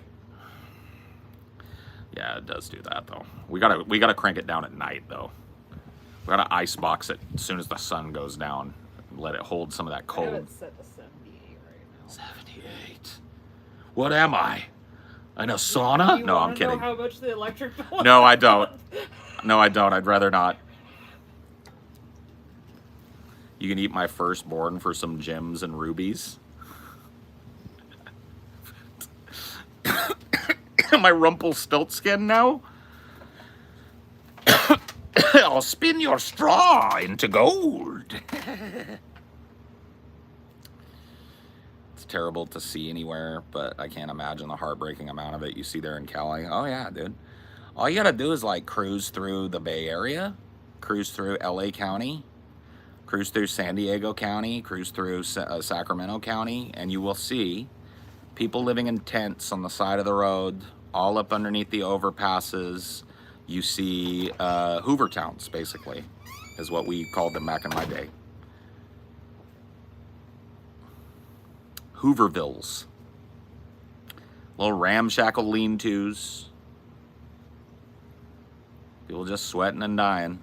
Yeah, it does do that though. We gotta crank it down at night though. We gotta icebox it as soon as the sun goes down and let it hold some of that cold. I have it set to 78 right now. 78. What am I? In a sauna? No, I'm kidding. Know how much the electric bill is? No, I don't. No, I don't. I'd rather not. You can eat my firstborn for some gems and rubies. Am I Rumpelstiltskin now? I'll spin your straw into gold. It's terrible to see anywhere, but I can't imagine the heartbreaking amount of it you see there in Cali. Oh yeah, dude. All you gotta do is like cruise through the Bay Area, cruise through LA County, cruise through San Diego County, cruise through Sacramento County, and you will see people living in tents on the side of the road, all up underneath the overpasses. You see Hoover towns, basically, is what we called them back in my day. Hoovervilles. Little ramshackle lean-tos. People just sweating and dying.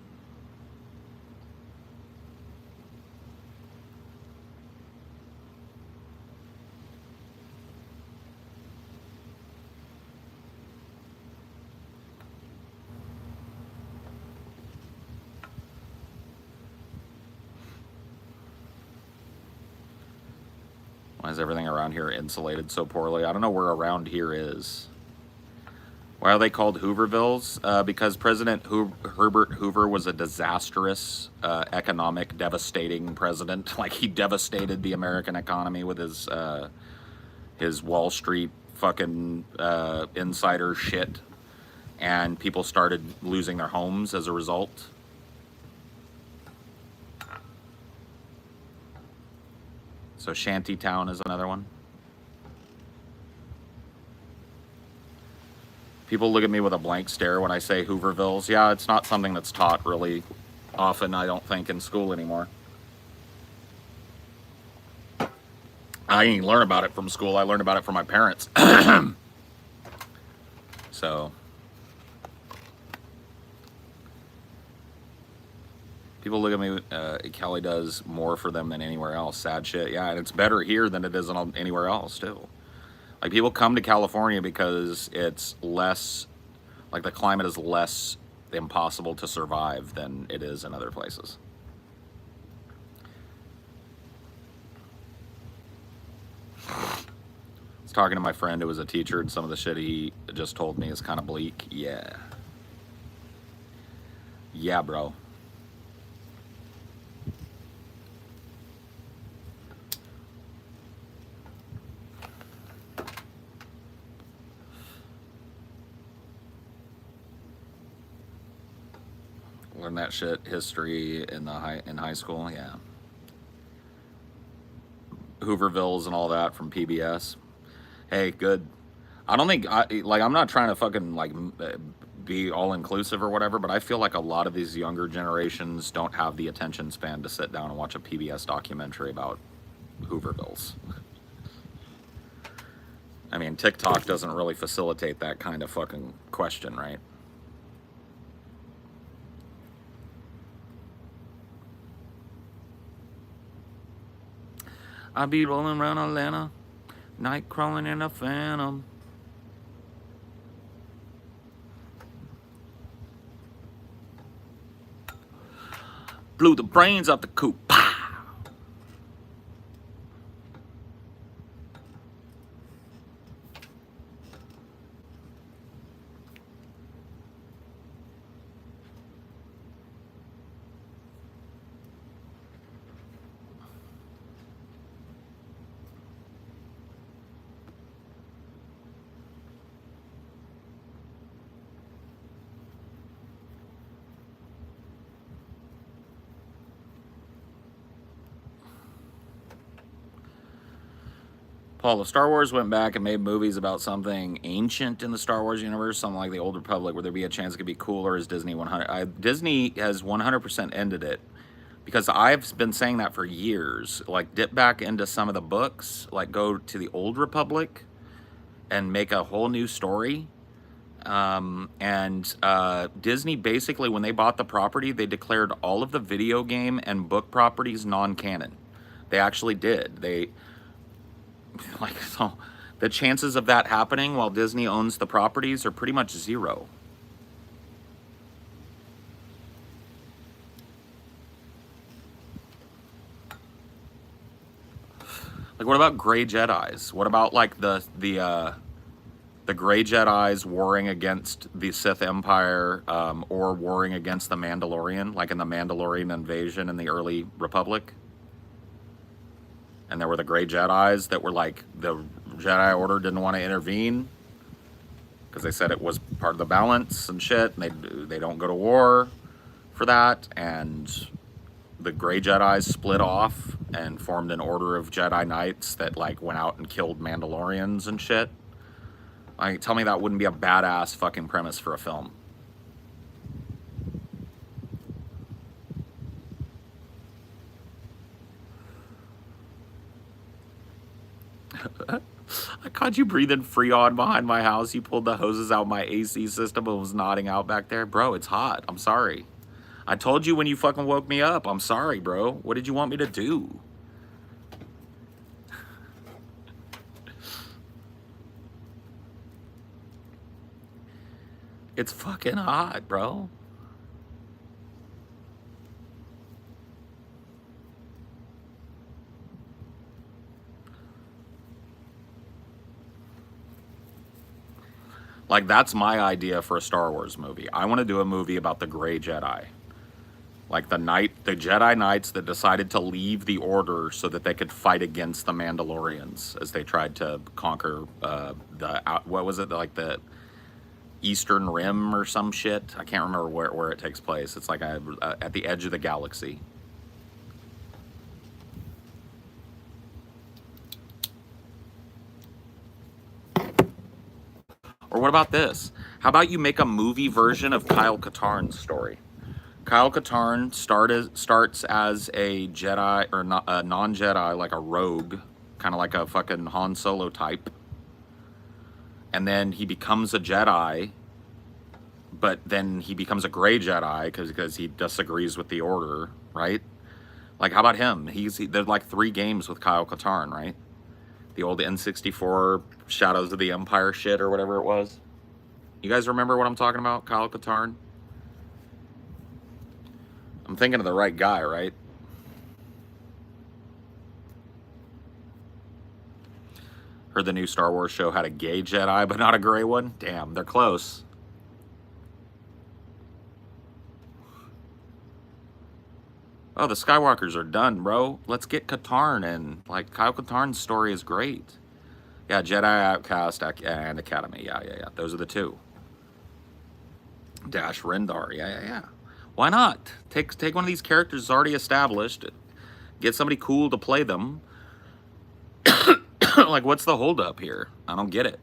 Why is everything around here insulated so poorly? I don't know where around here is. Why are they called Hoovervilles? Because President Herbert Hoover was a disastrous, economic, devastating president. Like, he devastated the American economy with his Wall Street fucking insider shit. And people started losing their homes as a result. So Shantytown is another one. People look at me with a blank stare when I say Hoovervilles. Yeah, it's not something that's taught really often, I don't think, in school anymore. I didn't learn about it from school. I learned about it from my parents. So people look at me, Cali does more for them than anywhere else. Sad shit. Yeah, and it's better here than it is anywhere else, too. Like, people come to California because it's less, like, the climate is less impossible to survive than it is in other places. I was talking to my friend who was a teacher, and some of the shit he just told me is kind of bleak. Yeah. Yeah, bro. Learn that shit, history in high school. Yeah, Hoovervilles and all that from PBS. Hey, good. I don't think I'm not trying to fucking be all inclusive or whatever, but I feel like a lot of these younger generations don't have the attention span to sit down and watch a PBS documentary about Hoovervilles. I mean, TikTok doesn't really facilitate that kind of fucking question, right? I be rolling around Atlanta, night crawling in a phantom. Blew the brains off the coop. Paul, if Star Wars went back and made movies about something ancient in the Star Wars universe, something like the Old Republic, would there be a chance it could be cool, or is Disney 100? Disney has 100% ended it, because I've been saying that for years. Like, dip back into some of the books, like go to the Old Republic and make a whole new story. Disney basically, when they bought the property, they declared all of the video game and book properties non-canon. They actually did. So the chances of that happening while Disney owns the properties are pretty much zero. Like, what about gray Jedis? What about like the gray Jedis warring against the Sith Empire, or warring against the Mandalorian, like in the Mandalorian invasion in the early Republic? And there were the gray Jedis that were like, the Jedi Order didn't want to intervene because they said it was part of the balance and shit, and they don't go to war for that. And the gray Jedis split off and formed an order of Jedi Knights that like went out and killed Mandalorians and shit. Like, tell me that wouldn't be a badass fucking premise for a film. I caught you breathing Freon behind my house. You pulled the hoses out my AC system and was nodding out back there. Bro, it's hot. I'm sorry. I told you when you fucking woke me up. I'm sorry, bro. What did you want me to do? It's fucking hot, bro. Like, that's my idea for a Star Wars movie. I want to do a movie about the gray Jedi. Like the Jedi Knights that decided to leave the Order so that they could fight against the Mandalorians as they tried to conquer what was it, like the Eastern Rim or some shit? I can't remember where it takes place. It's like at the edge of the galaxy. Or what about this? How about you make a movie version of Kyle Katarn's story? Kyle Katarn starts as a Jedi, or a non-Jedi, like a rogue, kind of like a fucking Han Solo type. And then he becomes a Jedi, but then he becomes a gray Jedi because he disagrees with the Order, right? Like, how about him? There's like 3 games with Kyle Katarn, right? The old N64 Shadows of the Empire shit or whatever it was. You guys remember what I'm talking about, Kyle Katarn? I'm thinking of the right guy, right? Heard the new Star Wars show had a gay Jedi, but not a gray one? Damn, they're close. Oh, the Skywalkers are done, bro. Let's get Katarn in. Like, Kyle Katarn's story is great. Yeah, Jedi Outcast and Academy. Yeah. Those are the 2. Dash Rendar. Yeah. Why not? Take one of these characters that's already established, get somebody cool to play them. Like, what's the holdup here? I don't get it.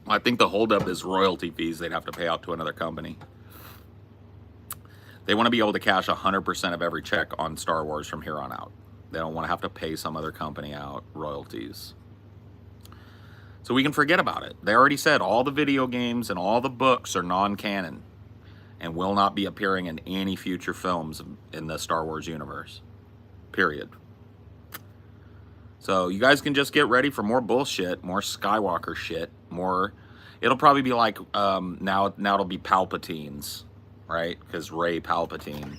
I think the holdup is royalty fees they'd have to pay out to another company. They want to be able to cash 100% of every check on Star Wars from here on out. They don't want to have to pay some other company out royalties. So we can forget about it. They already said all the video games and all the books are non-canon and will not be appearing in any future films in the Star Wars universe. Period. So you guys can just get ready for more bullshit, more Skywalker shit, more. It'll probably be like now it'll be Palpatines, right? Because Rey Palpatine.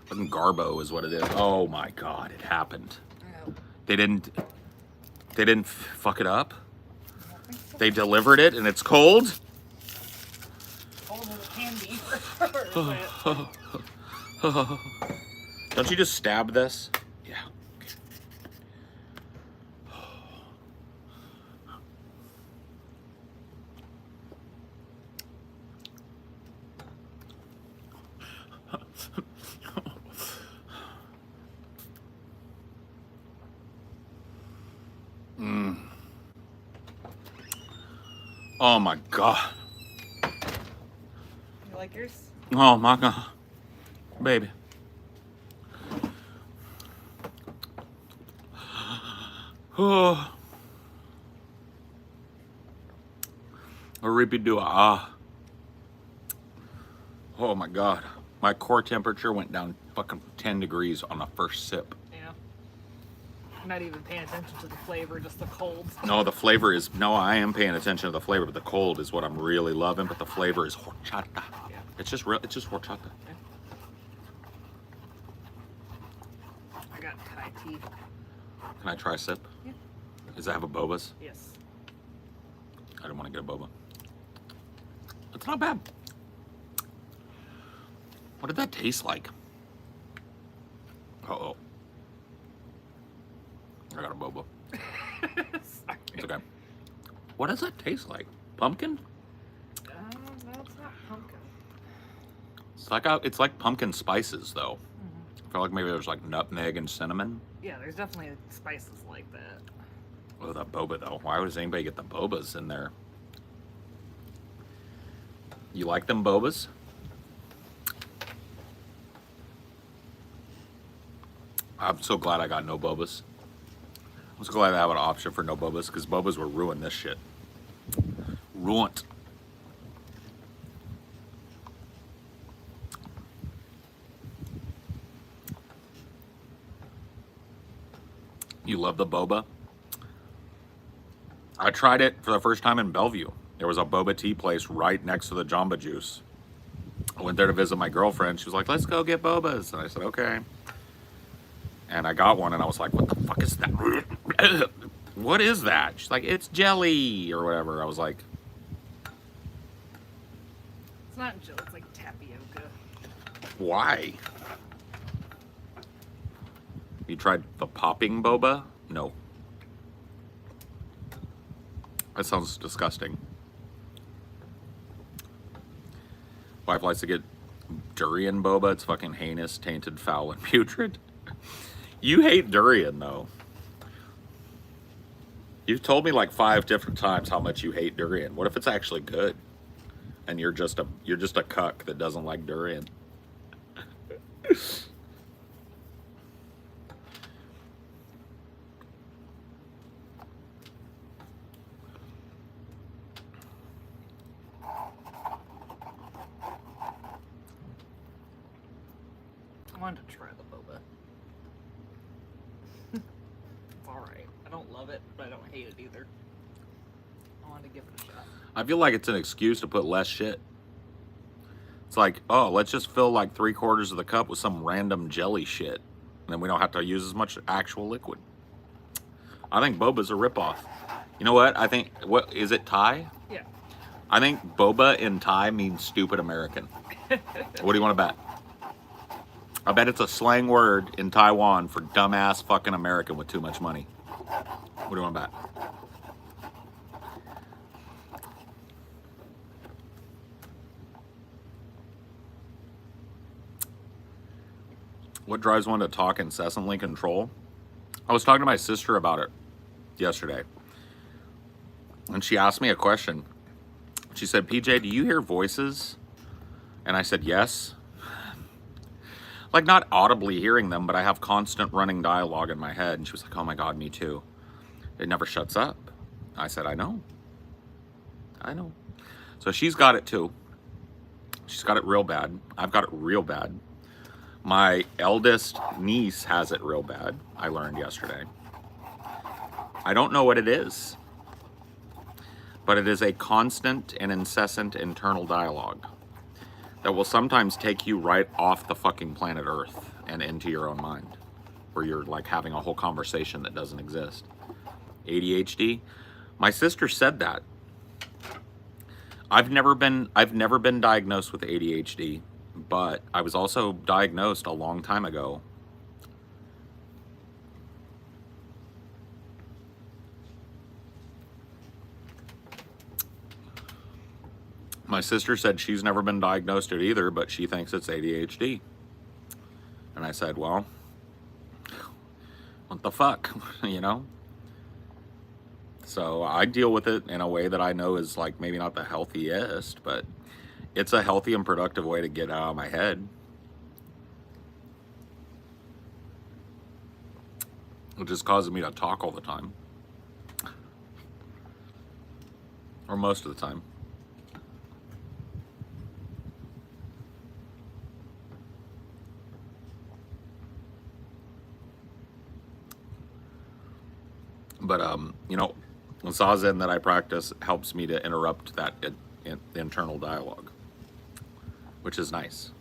Fucking Garbo is what it is. Oh my God, it happened. Oh. They didn't fuck it up. They delivered it and it's cold. Cold as candy for sure. but- Don't you just stab this? Yeah. Oh my God. You like yours? Oh my God. Baby. Oh. A repeat do ah. Oh my God. My core temperature went down fucking 10 degrees on the first sip. Yeah. I'm not even paying attention to the flavor, just the cold. No, the flavor is, no, I am paying attention to the flavor, but the cold is what I'm really loving, but the flavor is horchata. Yeah. It's just real, it's just horchata. Yeah. I got Thai tea. Can I try a sip? Yeah. Does it have a Boba's? Yes. I didn't want to get a Boba. It's not bad. What did that taste like? Uh-oh. I got a Boba. Sorry. It's okay. What does that taste like? Pumpkin? No, it's not pumpkin. It's like pumpkin spices though. Mm-hmm. I feel like maybe there's like nutmeg and cinnamon. Yeah, there's definitely spices like that. Oh, that boba though. Why does anybody get the bobas in there? You like them bobas? I'm so glad I got no bobas. I'm so glad I have an option for no bobas because bobas will ruin this shit. Ruined. You love the boba? I tried it for the first time in Bellevue. There was a boba tea place right next to the Jamba Juice. I went there to visit my girlfriend. She was like, let's go get bobas. And I said, okay. And I got one and I was like, what the fuck is that? What is that? She's like, it's jelly or whatever. I was like, It's not jelly, it's like tapioca. why? You tried the popping boba? No. That sounds disgusting. Wife likes to get durian boba. It's fucking heinous, tainted, foul, and putrid. You hate durian, though. You've told me like 5 different times how much you hate durian. What if it's actually good? And you're just a cuck that doesn't like durian. I wanted to try the boba. It's alright. I don't love it, but I don't hate it either. I wanted to give it a shot. I feel like it's an excuse to put less shit. It's like, oh, let's just fill like 3/4 of the cup with some random jelly shit. And then we don't have to use as much actual liquid. I think boba's a ripoff. You know what? I think, what is it, Thai? Yeah. I think boba in Thai means stupid American. What do you want to bet? I bet it's a slang word in Taiwan for dumbass fucking American with too much money. What do you want to bet? What drives one to talk incessantly? Control. I was talking to my sister about it yesterday, and she asked me a question. She said, PJ, do you hear voices? And I said, yes. Like, not audibly hearing them, but I have constant running dialogue in my head. And she was like, oh my God, me too. It never shuts up. I said, I know. So she's got it too. She's got it real bad. I've got it real bad. My eldest niece has it real bad. I learned yesterday. I don't know what it is, but it is a constant and incessant internal dialogue that will sometimes take you right off the fucking planet Earth and into your own mind, where you're like having a whole conversation that doesn't exist. ADHD. My sister said that. I've never been diagnosed with ADHD, but I was also diagnosed a long time ago. My sister said she's never been diagnosed it either, but she thinks it's ADHD. And I said, well, what the fuck, you know? So I deal with it in a way that I know is like maybe not the healthiest, but it's a healthy and productive way to get out of my head. It just causes me to talk all the time. Or most of the time. But, you know, Zazen that I practice helps me to interrupt that internal dialogue, which is nice.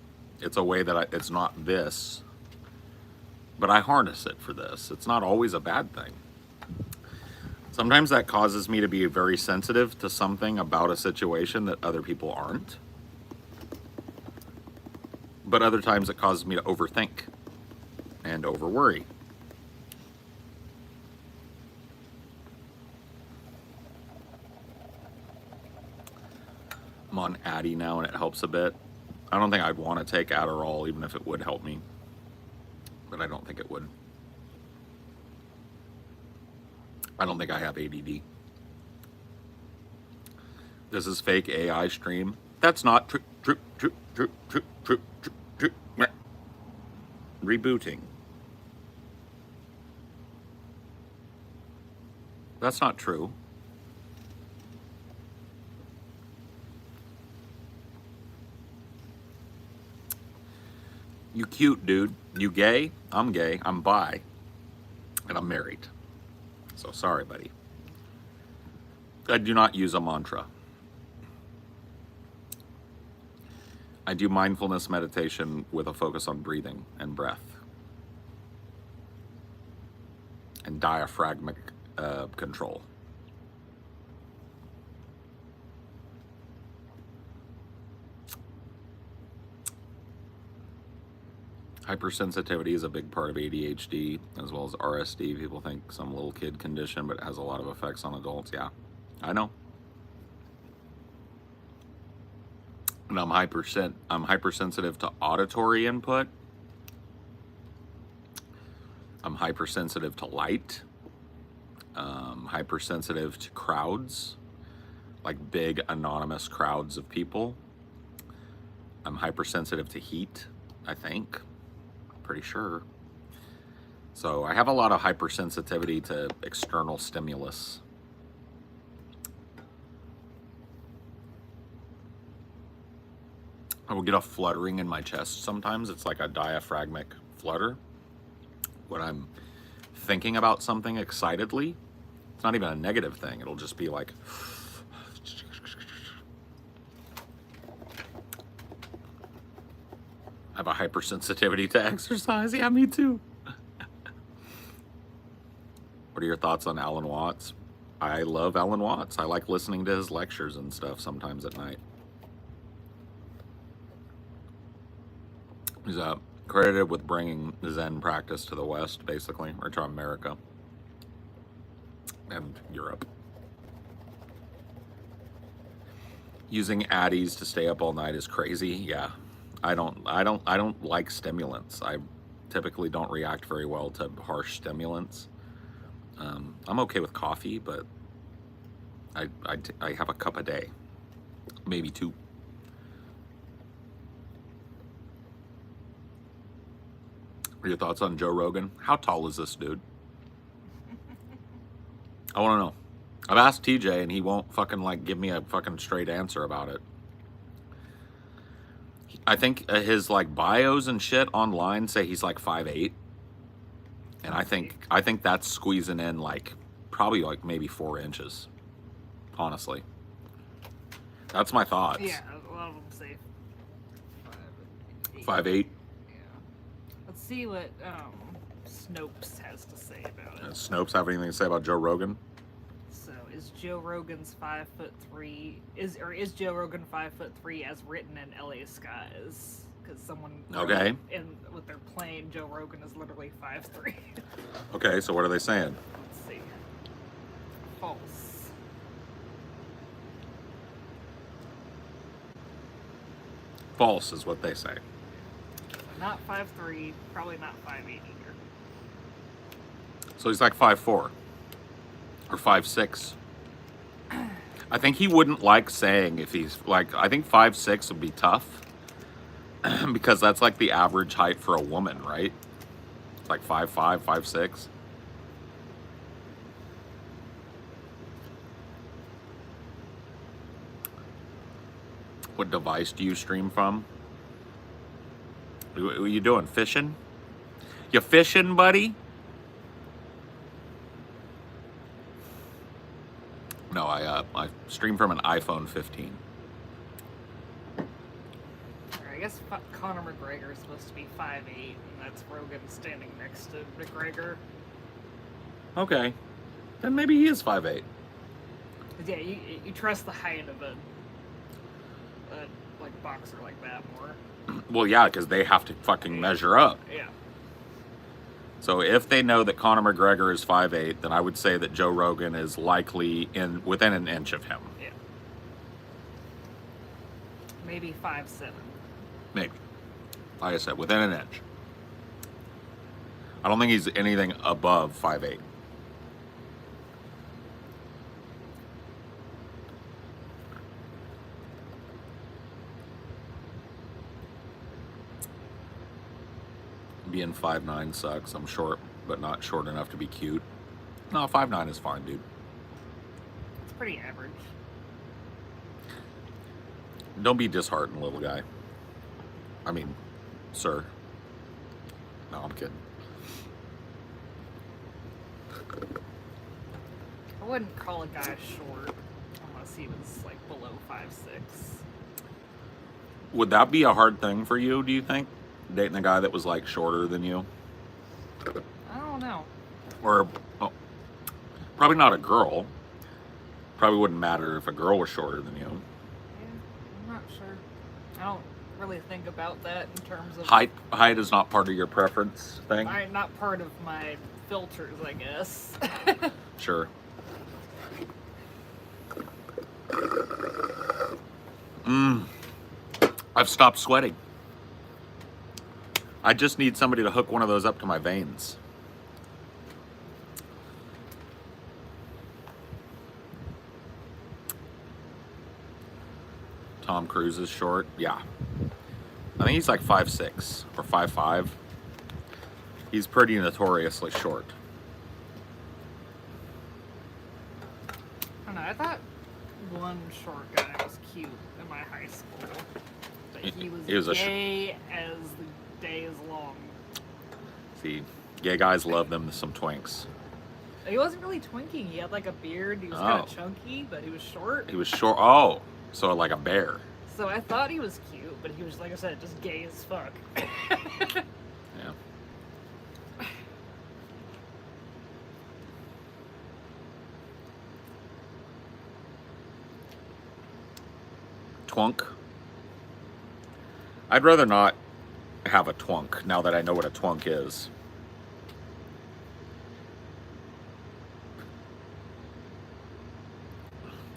It's a way that it's not this, but I harness it for this. It's not always a bad thing. Sometimes that causes me to be very sensitive to something about a situation that other people aren't. But other times it causes me to overthink and overworry. I'm on Addy now and it helps a bit. I don't think I'd want to take Adderall even if it would help me, but I don't think it would. I don't think I have ADD. This is fake AI stream. That's not true. Rebooting. That's not true. You cute, dude. You gay? I'm gay. I'm bi. And I'm married. So sorry, buddy. I do not use a mantra. I do mindfulness meditation with a focus on breathing and breath. And diaphragmatic control. Hypersensitivity is a big part of ADHD, as well as RSD. People think some little kid condition, but it has a lot of effects on adults. Yeah, I know. And I'm hypersensitive to auditory input. I'm hypersensitive to light. Hypersensitive to crowds, like big anonymous crowds of people. I'm hypersensitive to heat, I think. Pretty sure. So I have a lot of hypersensitivity to external stimulus. I will get a fluttering in my chest sometimes. It's like a diaphragmatic flutter when I'm thinking about something excitedly. It's not even a negative thing. It'll just be like I have a hypersensitivity to exercise. Yeah, me too. What are your thoughts on Alan Watts? I love Alan Watts. I like listening to his lectures and stuff sometimes at night. He's credited with bringing Zen practice to the West, basically, or to America and Europe. Using Addies to stay up all night is crazy. Yeah. I don't like stimulants. typically don't react very well to harsh stimulants. I'm okay with coffee, but I have a cup a day, maybe two. What are your thoughts on Joe Rogan? How tall is this dude? I want to know. I've asked TJ and he won't fucking like give me a fucking straight answer about it. I think his like bios and shit online say he's like 5'8", and I think that's squeezing in like probably like maybe 4 inches. Honestly, that's my thoughts. Yeah, a lot of them say 5'8". 5'8". Yeah. Let's see what Snopes has to say about it. Does Snopes have anything to say about Joe Rogan? So, is Joe Rogan's 5'3"? Is Joe Rogan 5'3" as written in LA skies? Because someone Okay. in with their plane, Joe Rogan is literally 5'3". Okay, so what are they saying? Let's see. False. False is what they say. Not 5'3", probably not 5'8" either. So he's like 5'4" or 5'6". I think he wouldn't like saying if he's like, I think 5'6" would be tough because that's like the average height for a woman, right? Like 5'5", 5'6". What device do you stream from? What are you doing? Fishing? You fishing, buddy? No, I stream from an iPhone 15. I guess Conor McGregor is supposed to be 5'8", and that's Rogan standing next to McGregor. Okay, then maybe he is 5'8". Yeah, you trust the height of a like boxer like that more. Well, yeah, because they have to fucking measure up. Yeah. So if they know that Conor McGregor is 5'8", then I would say that Joe Rogan is likely within an inch of him. Yeah. Maybe 5'7". Maybe. Like I said, within an inch. I don't think he's anything above 5'8". Being 5'9" sucks. I'm short, but not short enough to be cute. No, 5'9" is fine, dude. It's pretty average. Don't be disheartened, little guy. I mean, sir. No, I'm kidding. I wouldn't call a guy short unless he was like below 5'6". Would that be a hard thing for you, do you think? Dating a guy that was like shorter than you? I don't know. Or, oh, probably not a girl. Probably wouldn't matter if a girl was shorter than you. Yeah, I'm not sure. I don't really think about that in terms of Height is not part of your preference thing? not part of my filters, I guess. Sure. I've stopped sweating. I just need somebody to hook one of those up to my veins. Tom Cruise is short. Yeah. I think he's like 5'6" or 5'5". He's pretty notoriously short. I don't know. I thought one short guy was cute in my high school. But he was gay as the day is long. See, gay guys love them some twinks. He wasn't really twinking. He had like a beard. He was kind of chunky, but he was short. He was short. Oh, so like a bear. So I thought he was cute, but he was, like I said, just gay as fuck. Yeah. Twunk. I'd rather not have a twunk now that I know what a twunk is.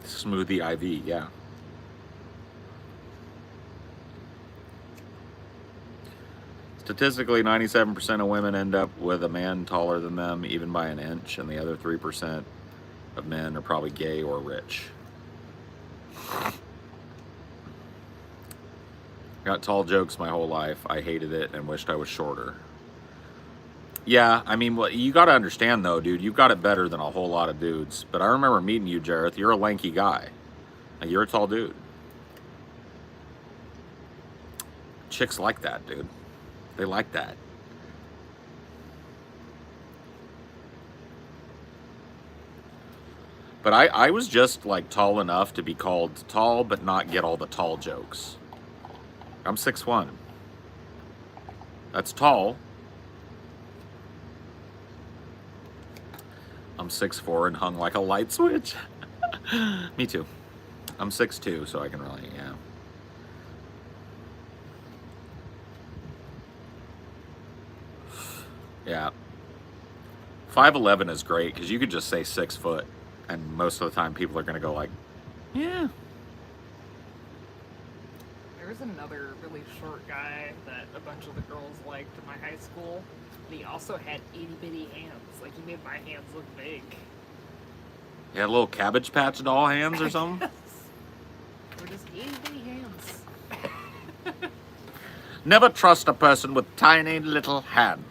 Smoothie IV, yeah. Statistically, 97% of women end up with a man taller than them, even by an inch, and the other 3% of men are probably gay or rich. Got tall jokes my whole life. I hated it and wished I was shorter. Yeah, I mean, well, you got to understand, though, dude, you've got it better than a whole lot of dudes. But I remember meeting you, Jareth. You're a lanky guy. Like, you're a tall dude. Chicks like that, dude. They like that. But I was just, like, tall enough to be called tall, but not get all the tall jokes. I'm 6'1". That's tall. I'm 6'4" and hung like a light switch. Me too. I'm 6'2", so I can really, yeah. Yeah. 5'11" is great because you could just say 6 foot, and most of the time people are going to go like, yeah. There was another really short guy that a bunch of the girls liked in my high school. But he also had itty bitty hands. Like, he made my hands look big. You had little Cabbage Patch doll hands or something? Or just itty bitty hands. Never trust a person with tiny little hands.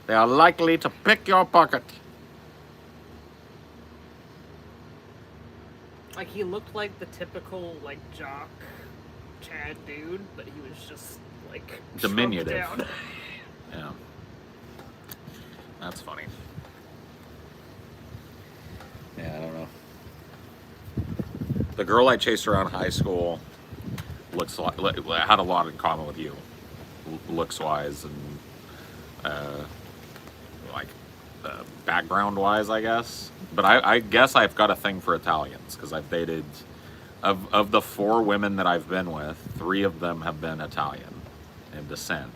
They are likely to pick your pocket. Like, he looked like the typical, like, jock Chad dude, but he was just, like, diminutive. Down. Yeah. That's funny. Yeah, I don't know. The girl I chased around high school looks like, had a lot in common with you, looks wise and background wise, I guess. But I guess I've got a thing for Italians because I've dated, of the 4 women that I've been with, 3 of them have been Italian in descent.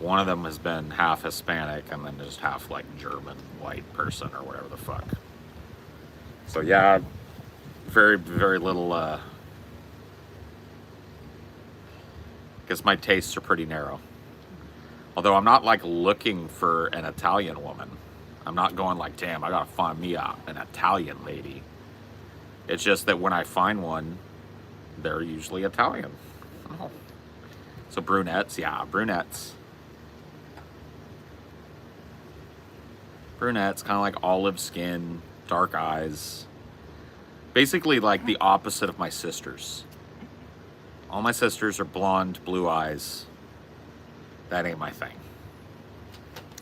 One of them has been half Hispanic and then just half like German white person or whatever the fuck. So yeah, very, very little, guess my tastes are pretty narrow. Although I'm not like looking for an Italian woman. I'm not going like, damn, I gotta find me an Italian lady. It's just that when I find one, they're usually Italian. Oh. So brunettes, yeah, brunettes. Brunettes, kind of like olive skin, dark eyes. Basically like the opposite of my sisters. All my sisters are blonde, blue eyes. That ain't my thing.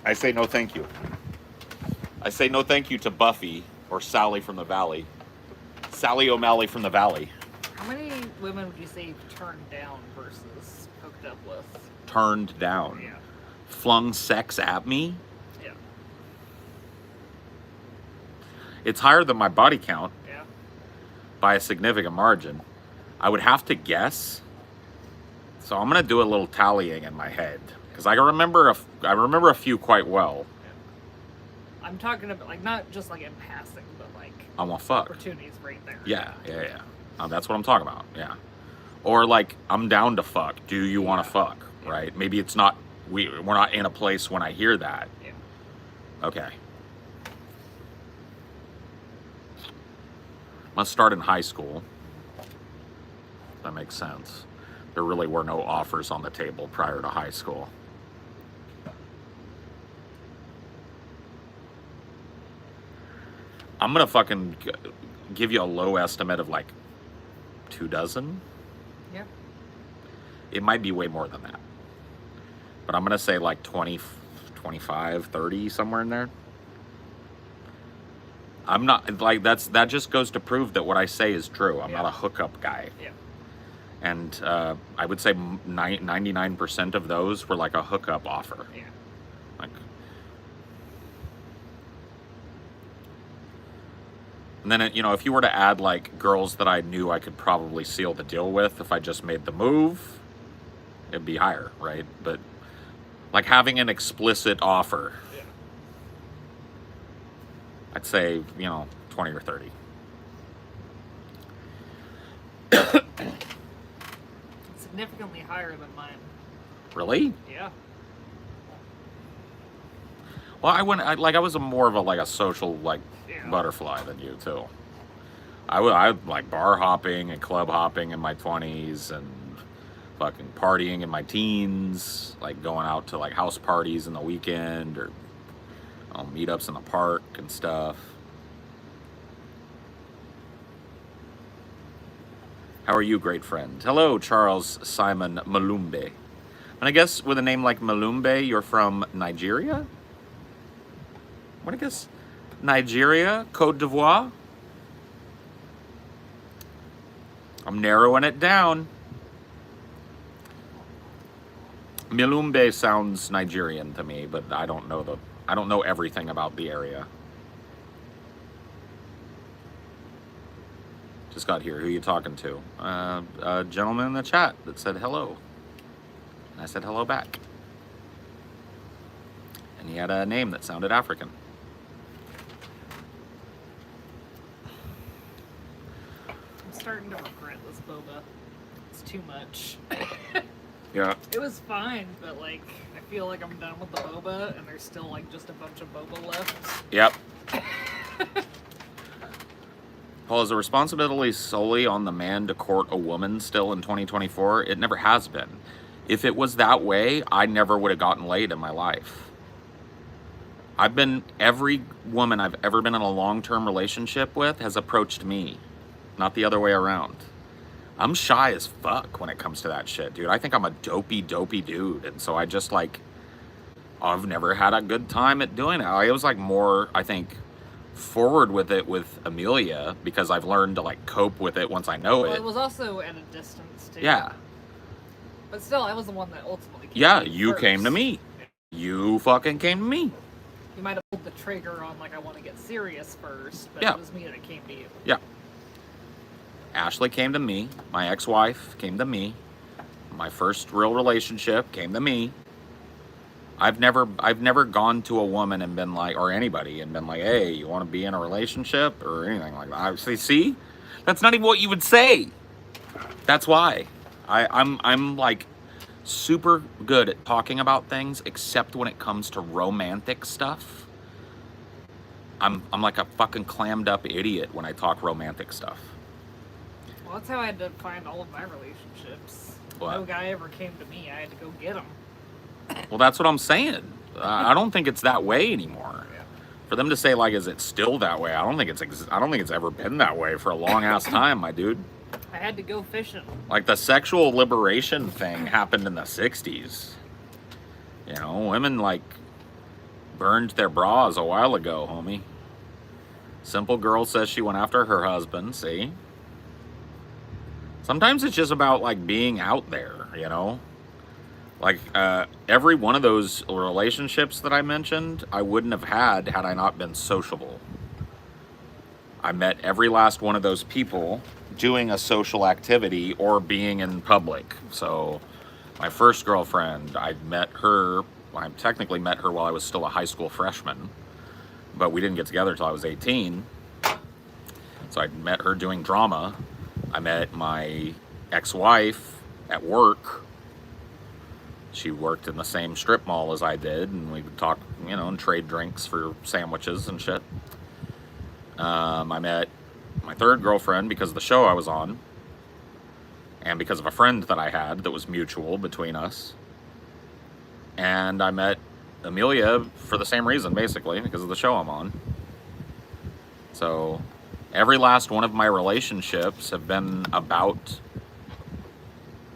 I say no thank you. I say no thank you to Buffy or Sally from the Valley. Sally O'Malley from the Valley. How many women would you say you've turned down versus hooked up with? Turned down? Yeah. Flung sex at me? Yeah. It's higher than my body count. Yeah. By a significant margin. I would have to guess. So I'm gonna do a little tallying in my head because I remember a few quite well. Yeah. I'm talking about like not just like in passing, but like I want fuck. Opportunities right there. Yeah. That's what I'm talking about. Yeah. Or like I'm down to fuck. Do you want to fuck? Yeah. Right? Maybe it's not. We're not in a place when I hear that. Yeah. Okay. Let's start in high school. That makes sense. There really were no offers on the table prior to high school. I'm gonna fucking give you a low estimate of like 24. Yeah. It might be way more than that. But I'm gonna say like 20, 25, 30, somewhere in there. I'm not, like, that just goes to prove that what I say is true. I'm not a hookup guy. Yeah. And I would say 99% of those were like a hookup offer. Yeah. Like, and then, you know, if you were to add like girls that I knew I could probably seal the deal with if I just made the move, it'd be higher, right? But like having an explicit offer, Yeah. I'd say, you know, 20 or 30. Significantly higher than mine. Really? Yeah. Well, I was more of a social Yeah. butterfly than you too. I like bar hopping and club hopping in my 20s and fucking partying in my teens, like going out to like house parties in the weekend or meetups in the park and stuff. How are you, great friend? Hello, Charles Simon Malumbe. And I guess with a name like Malumbe, you're from Nigeria? What I guess? Nigeria? Côte d'Ivoire? I'm narrowing it down. Malumbe sounds Nigerian to me, but I don't know everything about the area. Just got here. Who are you talking to? A gentleman in the chat that said hello. And I said hello back. And he had a name that sounded African. I'm starting to regret this boba. It's too much. Yeah. It was fine, but like I feel like I'm done with the boba, and there's still like just a bunch of boba left. Yep. Paul, is the responsibility solely on the man to court a woman still in 2024? It never has been. If it was that way, I never would have gotten laid in my life. Every woman I've ever been in a long-term relationship with has approached me, not the other way around. I'm shy as fuck when it comes to that shit, dude. I think I'm a dopey dude. And so I just I've never had a good time at doing it. I was more, I think, forward with it with Amelia because I've learned to cope with it once I know it. Well, it was also at a distance too. Yeah. But still, I was the one that ultimately came Yeah, to you first. came to me. You fucking came to me. You might have pulled the trigger on I want to get serious first, but Yeah. it was me that came to you. Yeah. Ashley came to me. My ex-wife came to me. My first real relationship came to me. I've never gone to a woman and been or anybody and been hey, you want to be in a relationship or anything like that. I say, see, that's not even what you would say. That's why I'm super good at talking about things, except when it comes to romantic stuff. I'm like a fucking clammed up idiot when I talk romantic stuff. Well, that's how I had to find all of my relationships. What? No guy ever came to me. I had to go get them. Well, that's what I'm saying. I don't think it's that way anymore. Yeah. For them to say is it still that way? I don't think it's ever been that way for a long ass time, my dude. I had to go fishing. The sexual liberation thing happened in the 60s. You know, women burned their bras a while ago, homie. Simple girl says she went after her husband, see? Sometimes it's just about being out there, you know? Every one of those relationships that I mentioned, I wouldn't have had I not been sociable. I met every last one of those people doing a social activity or being in public. So my first girlfriend, I technically met her while I was still a high school freshman, but we didn't get together until I was 18. So I met her doing drama. I met my ex-wife at work. She worked in the same strip mall as I did, and we would talk, and trade drinks for sandwiches and shit. I met my third girlfriend because of the show I was on, and because of a friend that I had that was mutual between us. And I met Amelia for the same reason, basically, because of the show I'm on. So every last one of my relationships have been about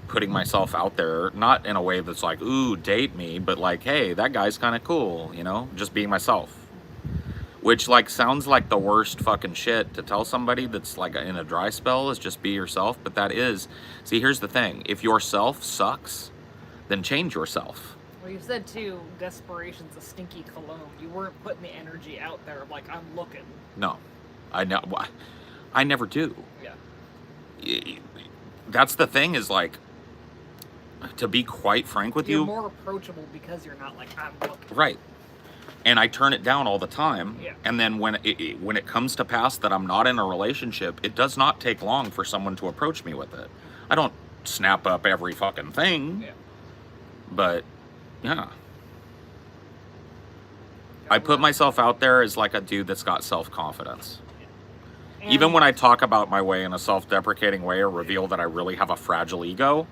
putting myself out there, not in a way that's ooh, date me, but hey, that guy's kind of cool, just being myself. Which sounds like the worst fucking shit to tell somebody that's in a dry spell, is just be yourself, but that is, see, here's the thing, if yourself sucks, then change yourself. Well, you said too, desperation's a stinky cologne. You weren't putting the energy out there of I'm looking. No, I never do. Yeah. That's the thing is to be quite frank with You're you. more approachable because you're not I'm looking. Right. And I turn it down all the time. Yeah. And then when it comes to pass that I'm not in a relationship, it does not take long for someone to approach me with it. I don't snap up every fucking thing. Yeah. But yeah, I put myself out there as like a dude that's got self-confidence. Even when I talk about my way in a self-deprecating way or reveal that I really have a fragile ego,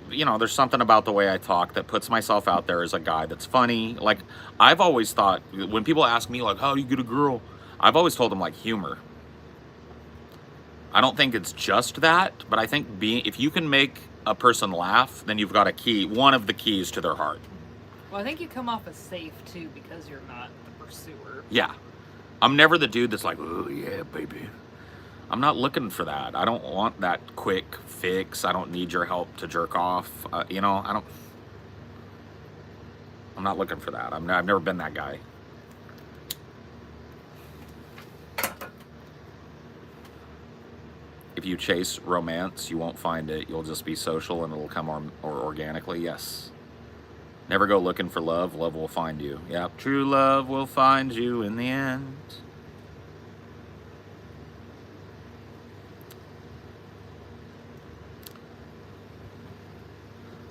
you know, there's something about the way I talk that puts myself out there as a guy that's funny. Like, I've always thought, when people ask me, like, how do you get a girl? I've always told them, like, humor. I don't think it's just that, but I think if you can make a person laugh, then you've got a key, one of the keys to their heart. Well, I think you come off as safe, too, because you're not the pursuer. Yeah. I'm never the dude that's like, oh, yeah, baby. I'm not looking for that. I don't want that quick fix. I don't need your help to jerk off. You know, I'm not looking for that. I've never been that guy. If you chase romance, you won't find it. You'll just be social and it'll come or organically. Yes. Never go looking for love. Love will find you. Yep. True love will find you in the end.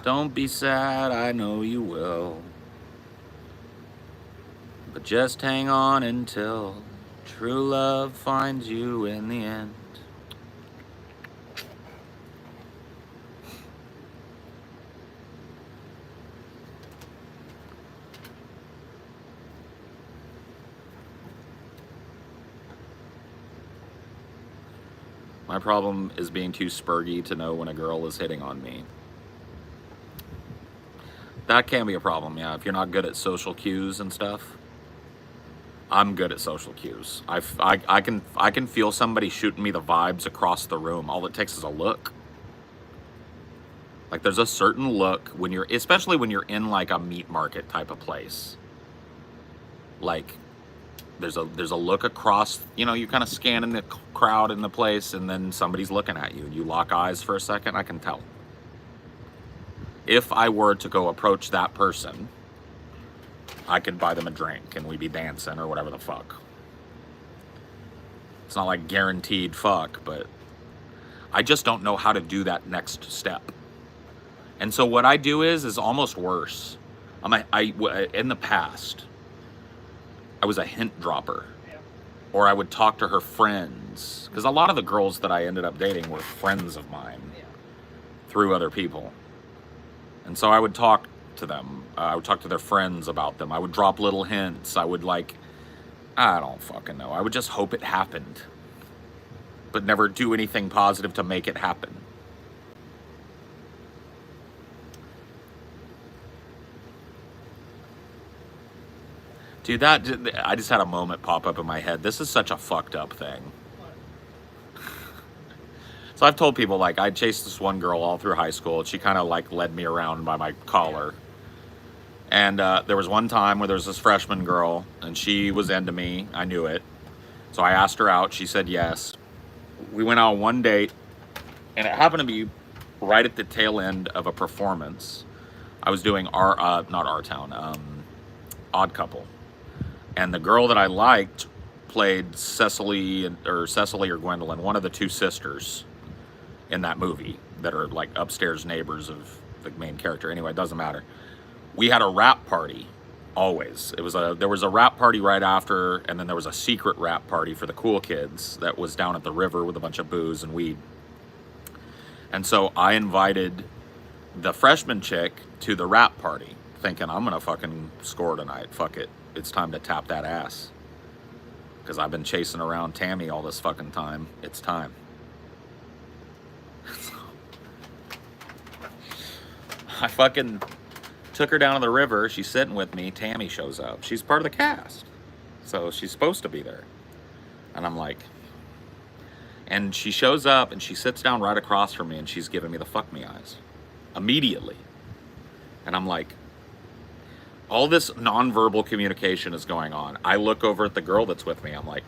Don't be sad, I know you will. But just hang on until true love finds you in the end. My problem is being too spurgy to know when a girl is hitting on me. That can be a problem, yeah. If you're not good at social cues and stuff. I'm good at social cues. I can feel somebody shooting me the vibes across the room. All it takes is a look. Like, there's a certain look when you're, especially when you're in like a meat market type of place. Like, there's a look across, you know, you kind of scanning the crowd in the place, and then somebody's looking at you, and you lock eyes for a second. I can tell. If I were to go approach that person, I could buy them a drink and we'd be dancing or whatever the fuck. It's not like guaranteed fuck, but I just don't know how to do that next step. And so what I do is almost worse. In the past, I was a hint dropper. Or I would talk to her friends. Because a lot of the girls that I ended up dating were friends of mine through other people. And so I would talk to them. I would talk to their friends about them. I would drop little hints. I would I don't fucking know. I would just hope it happened. But never do anything positive to make it happen. Dude, I just had a moment pop up in my head. This is such a fucked up thing. So I've told people, like, I chased this one girl all through high school. She kind of, like, led me around by my collar. And there was one time where there was this freshman girl, and she was into me. I knew it. So I asked her out. She said yes. We went out on one date, and it happened to be right at the tail end of a performance. I was doing not Our Town, Odd Couple. And the girl that I liked played Cecily or Gwendolyn, one of the two sisters in that movie that are like upstairs neighbors of the main character. Anyway, it doesn't matter. We had a rap party always. There was a rap party right after, and then there was a secret rap party for the cool kids that was down at the river with a bunch of booze and weed. And so I invited the freshman chick to the rap party, thinking I'm gonna fucking score tonight. Fuck it. It's time to tap that ass. Because I've been chasing around Tammy all this fucking time. It's time. I fucking took her down to the river. She's sitting with me. Tammy shows up. She's part of the cast. So she's supposed to be there. And I'm like... And she shows up and she sits down right across from me and she's giving me the fuck me eyes. Immediately. And I'm like... All this nonverbal communication is going on. I look over at the girl that's with me. I'm like...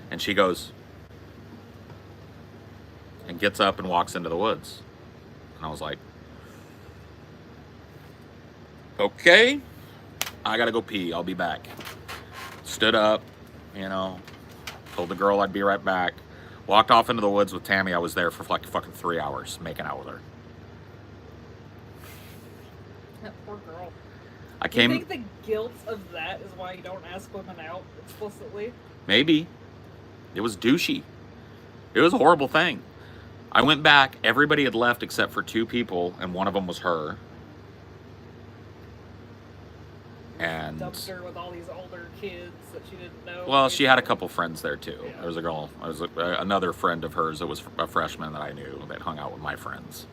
And she goes... And gets up and walks into the woods. And I was like... Okay. I gotta go pee. I'll be back. Stood up, you know. Told the girl I'd be right back. Walked off into the woods with Tammy. I was there for like fucking 3 hours making out with her. That poor girl. I came. You think the guilt of that is why you don't ask women out explicitly? Maybe. It was douchey. It was a horrible thing. I went back. Everybody had left except for 2 people, and one of them was her. And Dumped her with all these older kids that she didn't know. well, she had a couple friends there too. Yeah. There was a girl. There was another friend of hers that was a freshman that I knew that hung out with my friends.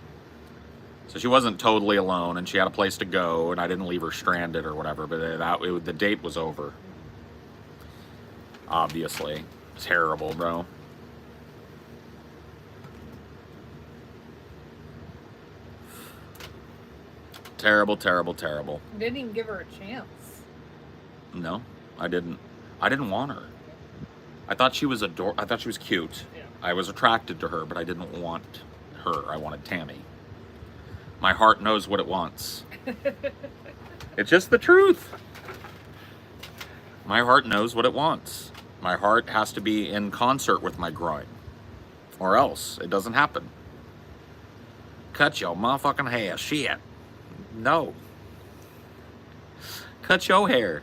So she wasn't totally alone, and she had a place to go, and I didn't leave her stranded or whatever. But the date was over. Obviously, terrible, bro. Terrible, terrible, terrible. You didn't even give her a chance. No, I didn't. I didn't want her. I thought she was I thought she was cute. Yeah. I was attracted to her, but I didn't want her. I wanted Tammy. My heart knows what it wants. It's just the truth. My heart knows what it wants. My heart has to be in concert with my groin, or else it doesn't happen. Cut your motherfucking hair, shit. No. Cut your hair.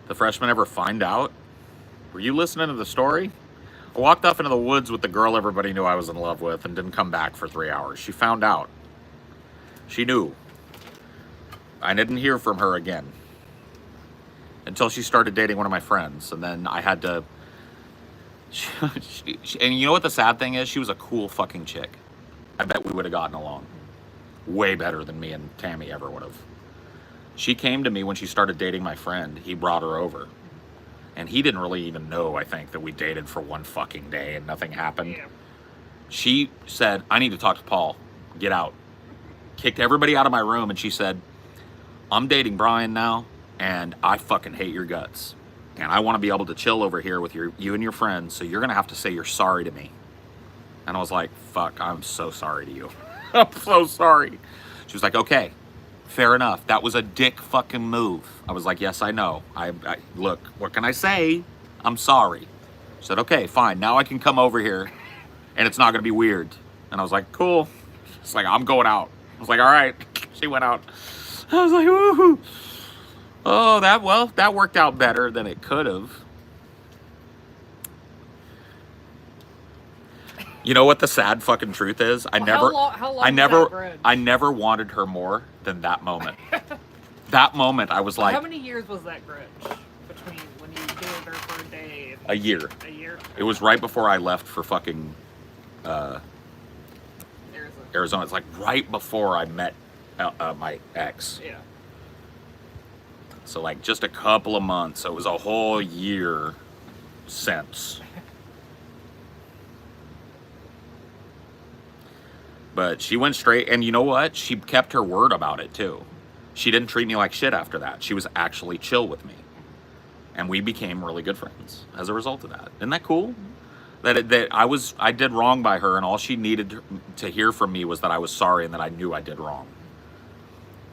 The freshman ever find out? Were you listening to the story? I walked off into the woods with the girl everybody knew I was in love with and didn't come back for 3 hours. She found out. She knew. I didn't hear from her again until she started dating one of my friends, and then I had to... and you know what the sad thing is? She was a cool fucking chick. I bet we would have gotten along way better than me and Tammy ever would have. She came to me when she started dating my friend. He brought her over. And he didn't really even know, I think, that we dated for 1 fucking day and nothing happened. Yeah. She said, I need to talk to Paul. Get out. Kicked everybody out of my room, and she said, I'm dating Brian now, and I fucking hate your guts. And I want to be able to chill over here with you and your friends, so you're going to have to say you're sorry to me. And I was like, fuck, I'm so sorry to you. I'm so sorry. She was like, okay, fair enough. That was a dick fucking move. I was like, yes, I know. I look, what can I say? I'm sorry. She said, okay, fine. Now I can come over here, and it's not going to be weird. And I was like, cool. It's like, I'm going out. I was like, all right. She went out. I was like, woohoo. Oh, that worked out better than it could have. You know what the sad fucking truth is? How long was that grudge? I never wanted her more than that moment. That moment, I was like... How many years was that grudge between when you dated her for a day? A year. A year? It was right before I left for fucking Arizona. It's like right before I met my ex. Yeah. So like just a couple of months. So it was a whole year since. But she went straight, and you know what? She kept her word about it too. She didn't treat me like shit after that. She was actually chill with me. And we became really good friends as a result of that. Isn't that cool? That I did wrong by her, and all she needed to hear from me was that I was sorry and that I knew I did wrong.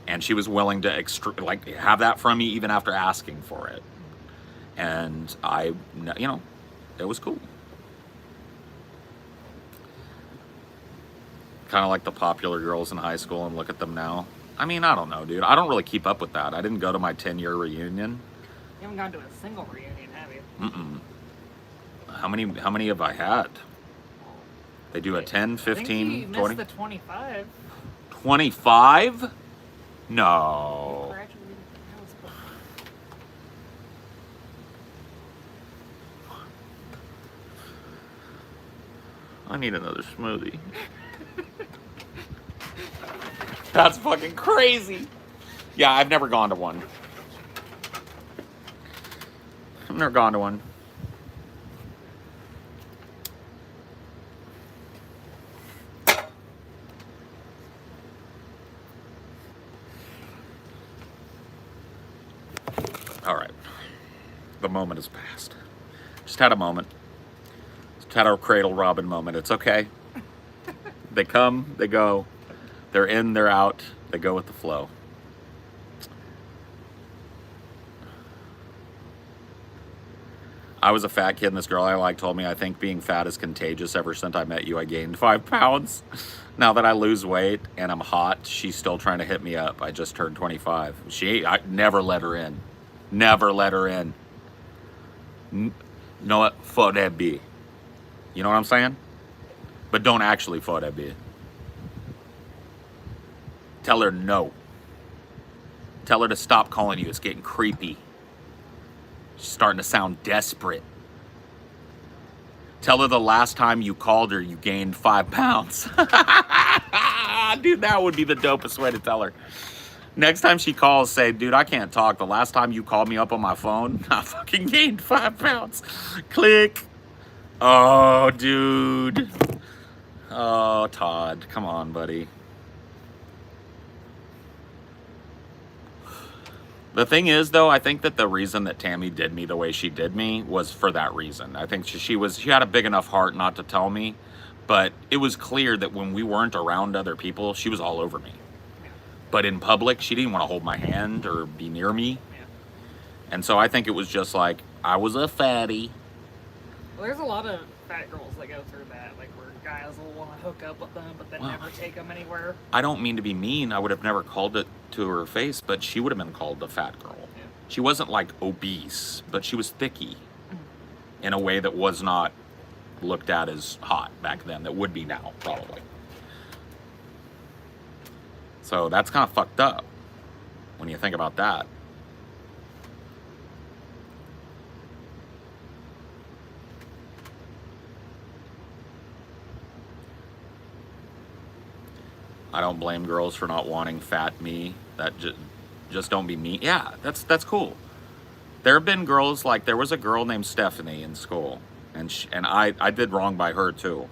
And she was willing to have that from me even after asking for it. And it was cool. Kind of like the popular girls in high school, and look at them now. I mean, I don't know, dude. I don't really keep up with that. I didn't go to my 10-year reunion. You haven't gone to a single reunion, have you? Mm-mm. How many have I had? They do a 10, 15, I think you 20? missed the 25. 25? No. Graduated from high school. I need another smoothie. That's fucking crazy. Yeah, I've never gone to one. I've never gone to one. All right. The moment has passed. Just had a moment. Just had a cradle robin moment. It's okay. They come, they go. They're in, they're out. They go with the flow. I was a fat kid, and this girl I like told me, I think being fat is contagious. Ever since I met you, I gained 5 pounds. Now that I lose weight and I'm hot, she's still trying to hit me up. I just turned 25. I never let her in. Never let her in. You know what? Fuck that bitch. You know what I'm saying? But don't actually fuck that bitch. Tell her no. Tell her to stop calling you. It's getting creepy. She's starting to sound desperate. Tell her the last time you called her, you gained 5 pounds. Dude, that would be the dopest way to tell her. Next time she calls, say, dude, I can't talk. The last time you called me up on my phone, I fucking gained 5 pounds. Click. Oh, dude. Oh, Todd. Come on, buddy. The thing is, though, I think that the reason that Tammy did me the way she did me was for that reason. I think she had a big enough heart not to tell me, but it was clear that when we weren't around other people, she was all over me. But in public, she didn't want to hold my hand or be near me. And so I think it was just like, I was a fatty. Well, there's a lot of fat girls that go through that, like where guys will want to hook up with them, but then never take them anywhere. I don't mean to be mean. I would have never called it to her face, but she would have been called the fat girl. Yeah. She wasn't like obese, but she was thicky in a way that was not looked at as hot back then, that would be now, probably. So that's kind of fucked up when you think about that. I don't blame girls for not wanting fat me. That just don't be me. Yeah, that's cool. There have been girls, like there was a girl named Stephanie in school, and I did wrong by her too.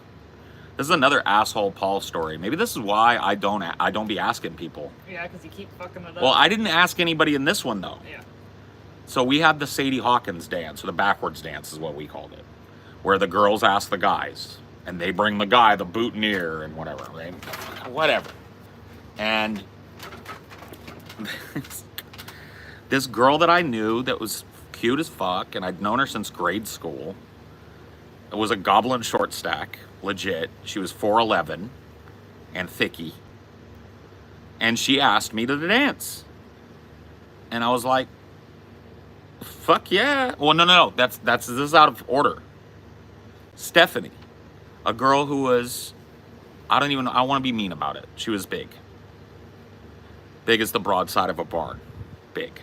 This is another asshole Paul story. Maybe this is why I don't be asking people. Yeah, because you keep fucking it up. Well, I didn't ask anybody in this one though. Yeah. So we had the Sadie Hawkins dance, or the backwards dance is what we called it, where the girls ask the guys, and they bring the guy the boutonniere and whatever, right? Whatever. And this girl that I knew that was cute as fuck, and I'd known her since grade school. It was a goblin short stack, legit. She was 4'11" and thicky. And she asked me to dance. And I was like, fuck yeah. Well, no. This is out of order. Stephanie, a girl who was, I want to be mean about it. She was big. Big as the broadside of a barn. Big.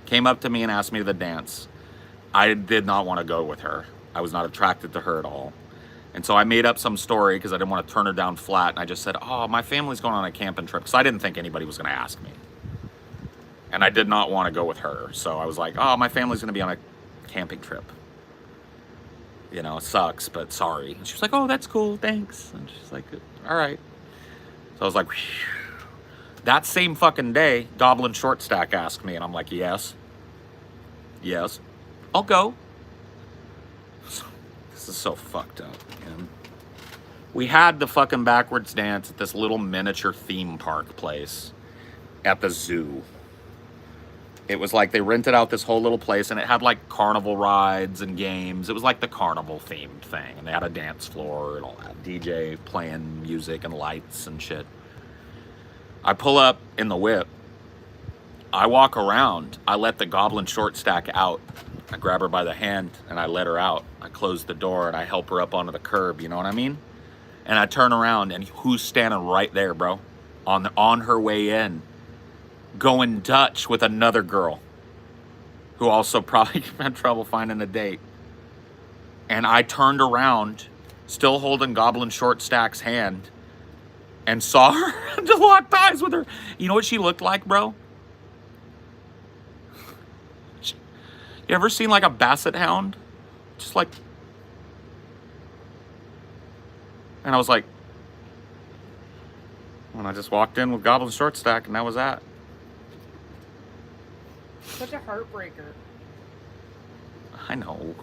Came up to me and asked me to dance. I did not want to go with her. I was not attracted to her at all. And so I made up some story because I didn't want to turn her down flat. And I just said, oh, my family's going on a camping trip. Because I didn't think anybody was going to ask me. And I did not want to go with her. So I was like, oh, my family's going to be on a camping trip. You know, it sucks, but sorry. And she was like, oh, that's cool, thanks. And she's like, all right. So I was like, whew. That same fucking day, Goblin Short Stack asked me, and I'm like, yes, I'll go. This is so fucked up, man. We had the fucking backwards dance at this little miniature theme park place at the zoo. It was like they rented out this whole little place, and it had like carnival rides and games. It was like the carnival themed thing, and they had a dance floor and all that, DJ playing music and lights and shit. I pull up in the whip. I walk around. I let the Goblin Short Stack out. I grab her by the hand and I let her out. I close the door and I help her up onto the curb. You know what I mean? And I turn around and who's standing right there, bro? On her way in, going Dutch with another girl who also probably had trouble finding a date. And I turned around, still holding Goblin Short Stack's hand, and saw her to lock eyes with her. You know what she looked like, bro? You ever seen like a basset hound? Just like... And I was like... And I just walked in with Goblin Short Stack, and that was that. Such a heartbreaker. I know.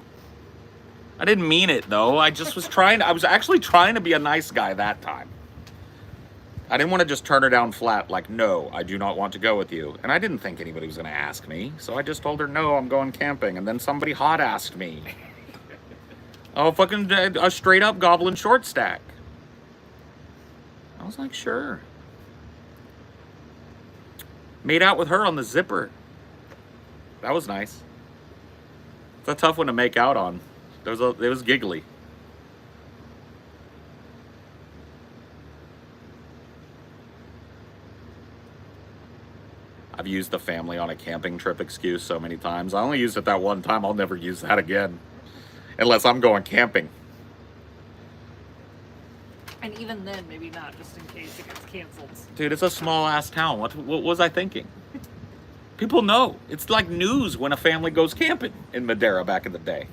I didn't mean it, though. I just was trying... I was actually trying to be a nice guy that time. I didn't want to just turn her down flat, like, no, I do not want to go with you. And I didn't think anybody was going to ask me. So I just told her, no, I'm going camping. And then somebody hot asked me. Oh, fucking a straight up goblin short stack. I was like, sure. Made out with her on the zipper. That was nice. It's a tough one to make out on. It was giggly. I've used the family on a camping trip excuse so many times. I only used it that one time. I'll never use that again. Unless I'm going camping. And even then, maybe not, just in case it gets canceled. Dude, it's a small-ass town. What was I thinking? People know. It's like news when a family goes camping in Madera back in the day.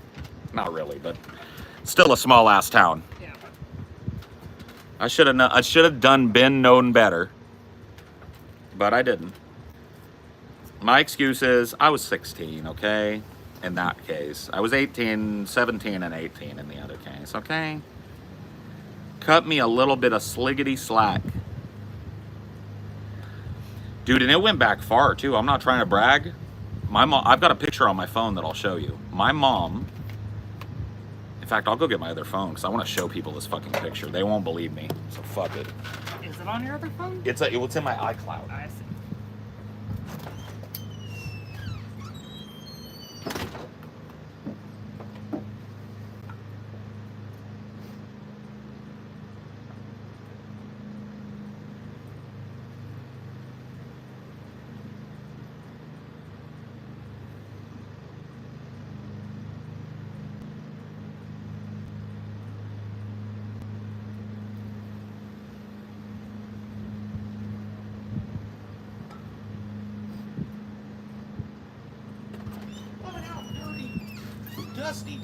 Not really, but still a small-ass town. Yeah. I should have been known better. But I didn't. My excuse is I was 16, okay? In that case. I was 18, 17, and 18 in the other case, okay? Cut me a little bit of sliggity slack. Dude, and it went back far, too. I'm not trying to brag. My mom, I've got a picture on my phone that I'll show you. My mom, in fact, I'll go get my other phone because I want to show people this fucking picture. They won't believe me, so fuck it. Is it on your other phone? It's in my iCloud. I see. Dusty D.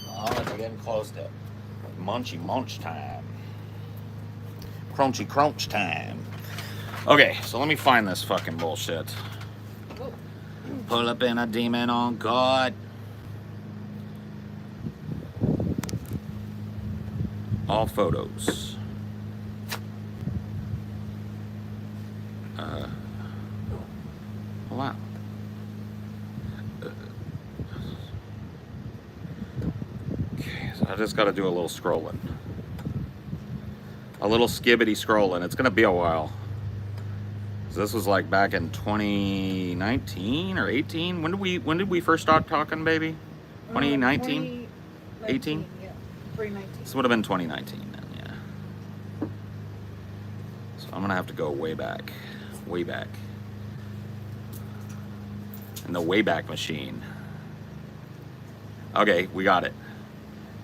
Oh, it's getting close to munchy munch time. Crunchy crunch time. Okay, so let me find this fucking bullshit. Whoa. Pull up in a demon on God. All photos. Oh, wow. Okay, so I just got to do a little scrolling. A little skibbity scrolling. It's going to be a while. This was like back in 2019 or 18. When did we first start talking, baby? 2019? 18? Yeah, 2019. This would have been 2019 then, yeah. So I'm gonna have to go way back. Way back. In the Wayback Machine. Okay, we got it.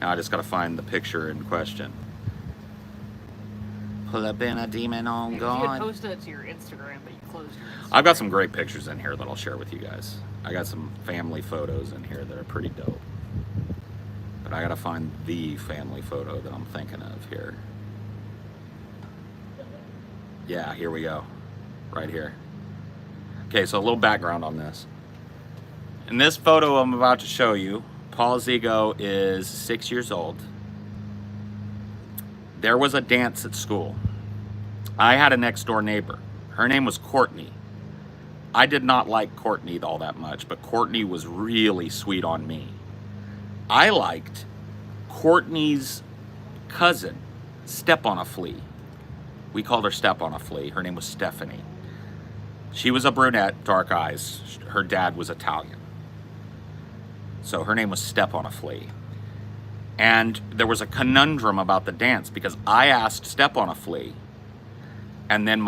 Now I just gotta find the picture in question. Pull up in a demon on You God. had posted it to your Instagram, but you closed your Instagram. I've got some great pictures in here that I'll share with you guys. I got some family photos in here that are pretty dope. But I gotta find the family photo that I'm thinking of here. Yeah, here we go. Right here. Okay, so a little background on this. In this photo I'm about to show you, Paul Zigo is 6 years old. There was a dance at school. I had a next door neighbor. Her name was Courtney. I did not like Courtney all that much, but Courtney was really sweet on me. I liked Courtney's cousin, Step on a Flea. We called her Step on a Flea. Her name was Stephanie. She was a brunette, dark eyes. Her dad was Italian. So her name was Step on a Flea. And there was a conundrum about the dance because I asked Step on a Flea. And then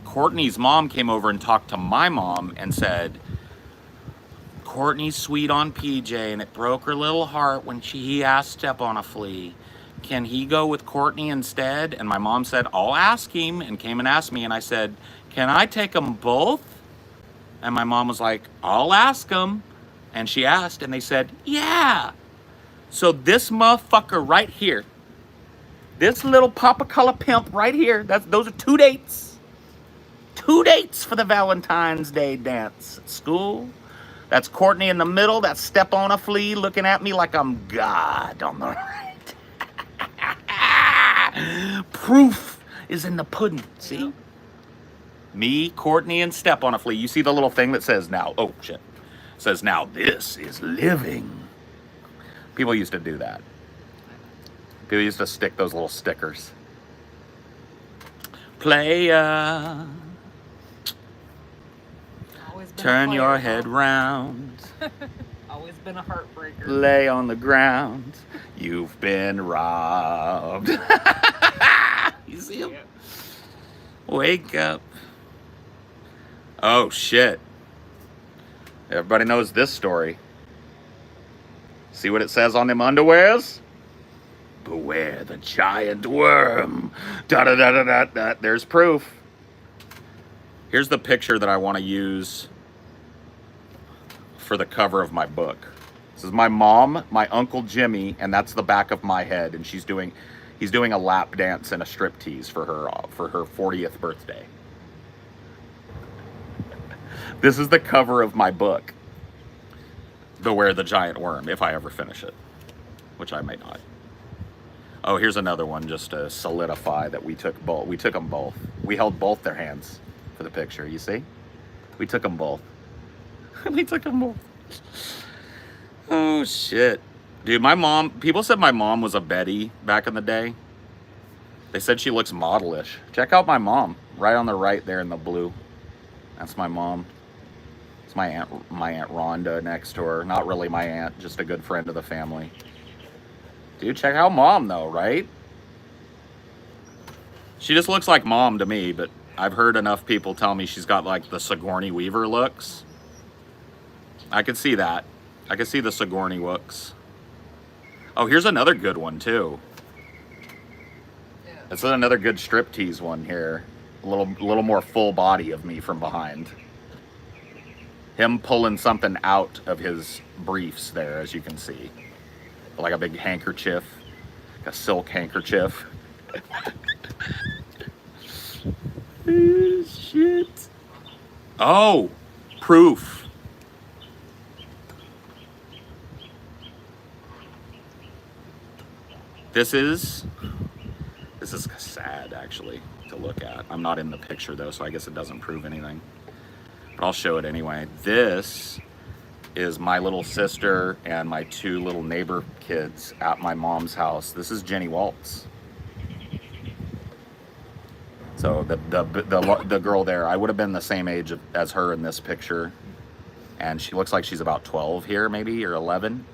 Courtney's mom came over and talked to my mom and said, Courtney's sweet on PJ and it broke her little heart when he asked Step on a Flea. Can he go with Courtney instead? And my mom said, I'll ask him, and came and asked me. And I said, can I take them both? And my mom was like, I'll ask them. And she asked, and they said, yeah. So this motherfucker right here, this little Papa Color pimp right here, those are 2 dates. 2 dates for the Valentine's Day dance at school. That's Courtney in the middle. That's Step on a Flea looking at me like I'm God on the right. Proof is in the pudding. See? Yeah. Me, Courtney, and Step on a Flea. You see the little thing that says now, oh shit. Says now this is living. People used to do that. People used to stick those little stickers. Playa, Always been a turn your player, head huh? round. Always been a heartbreaker. Lay on the ground. You've been robbed. You see him? Yeah. Wake up. Oh, shit. Everybody knows this story. See what it says on them underwears? Beware the giant worm. Da-da-da-da-da-da. There's proof. Here's the picture that I want to use for the cover of my book. This is my mom, my Uncle Jimmy, and that's the back of my head. And he's doing a lap dance and a striptease for her 40th birthday. This is the cover of my book, Beware the Giant Worm, if I ever finish it, which I may not. Oh, here's another one just to solidify that we took both. We took them both. We held both their hands for the picture, you see? We took them both. We took them both. Oh, shit. Dude, my mom, people said my mom was a Betty back in the day. They said she looks modelish. Check out my mom, right on the right there in the blue. That's my mom. It's my aunt Rhonda next to her. Not really my aunt, just a good friend of the family. Dude, check out mom though, right? She just looks like mom to me, but I've heard enough people tell me she's got like the Sigourney Weaver looks. I could see that. I could see the Sigourney looks. Oh, here's another good one too. Yeah. This is another good striptease one here. A little more full body of me from behind. Him pulling something out of his briefs there, as you can see. Like a big handkerchief. Like a silk handkerchief. Shit. Oh, proof. This is sad, actually, to look at. I'm not in the picture, though, so I guess it doesn't prove anything. But I'll show it anyway. This is my little sister and my two little neighbor kids at my mom's house. This is Jenny Waltz. So the girl there, I would have been the same age as her in this picture. And she looks like she's about 12 here, maybe, or 11.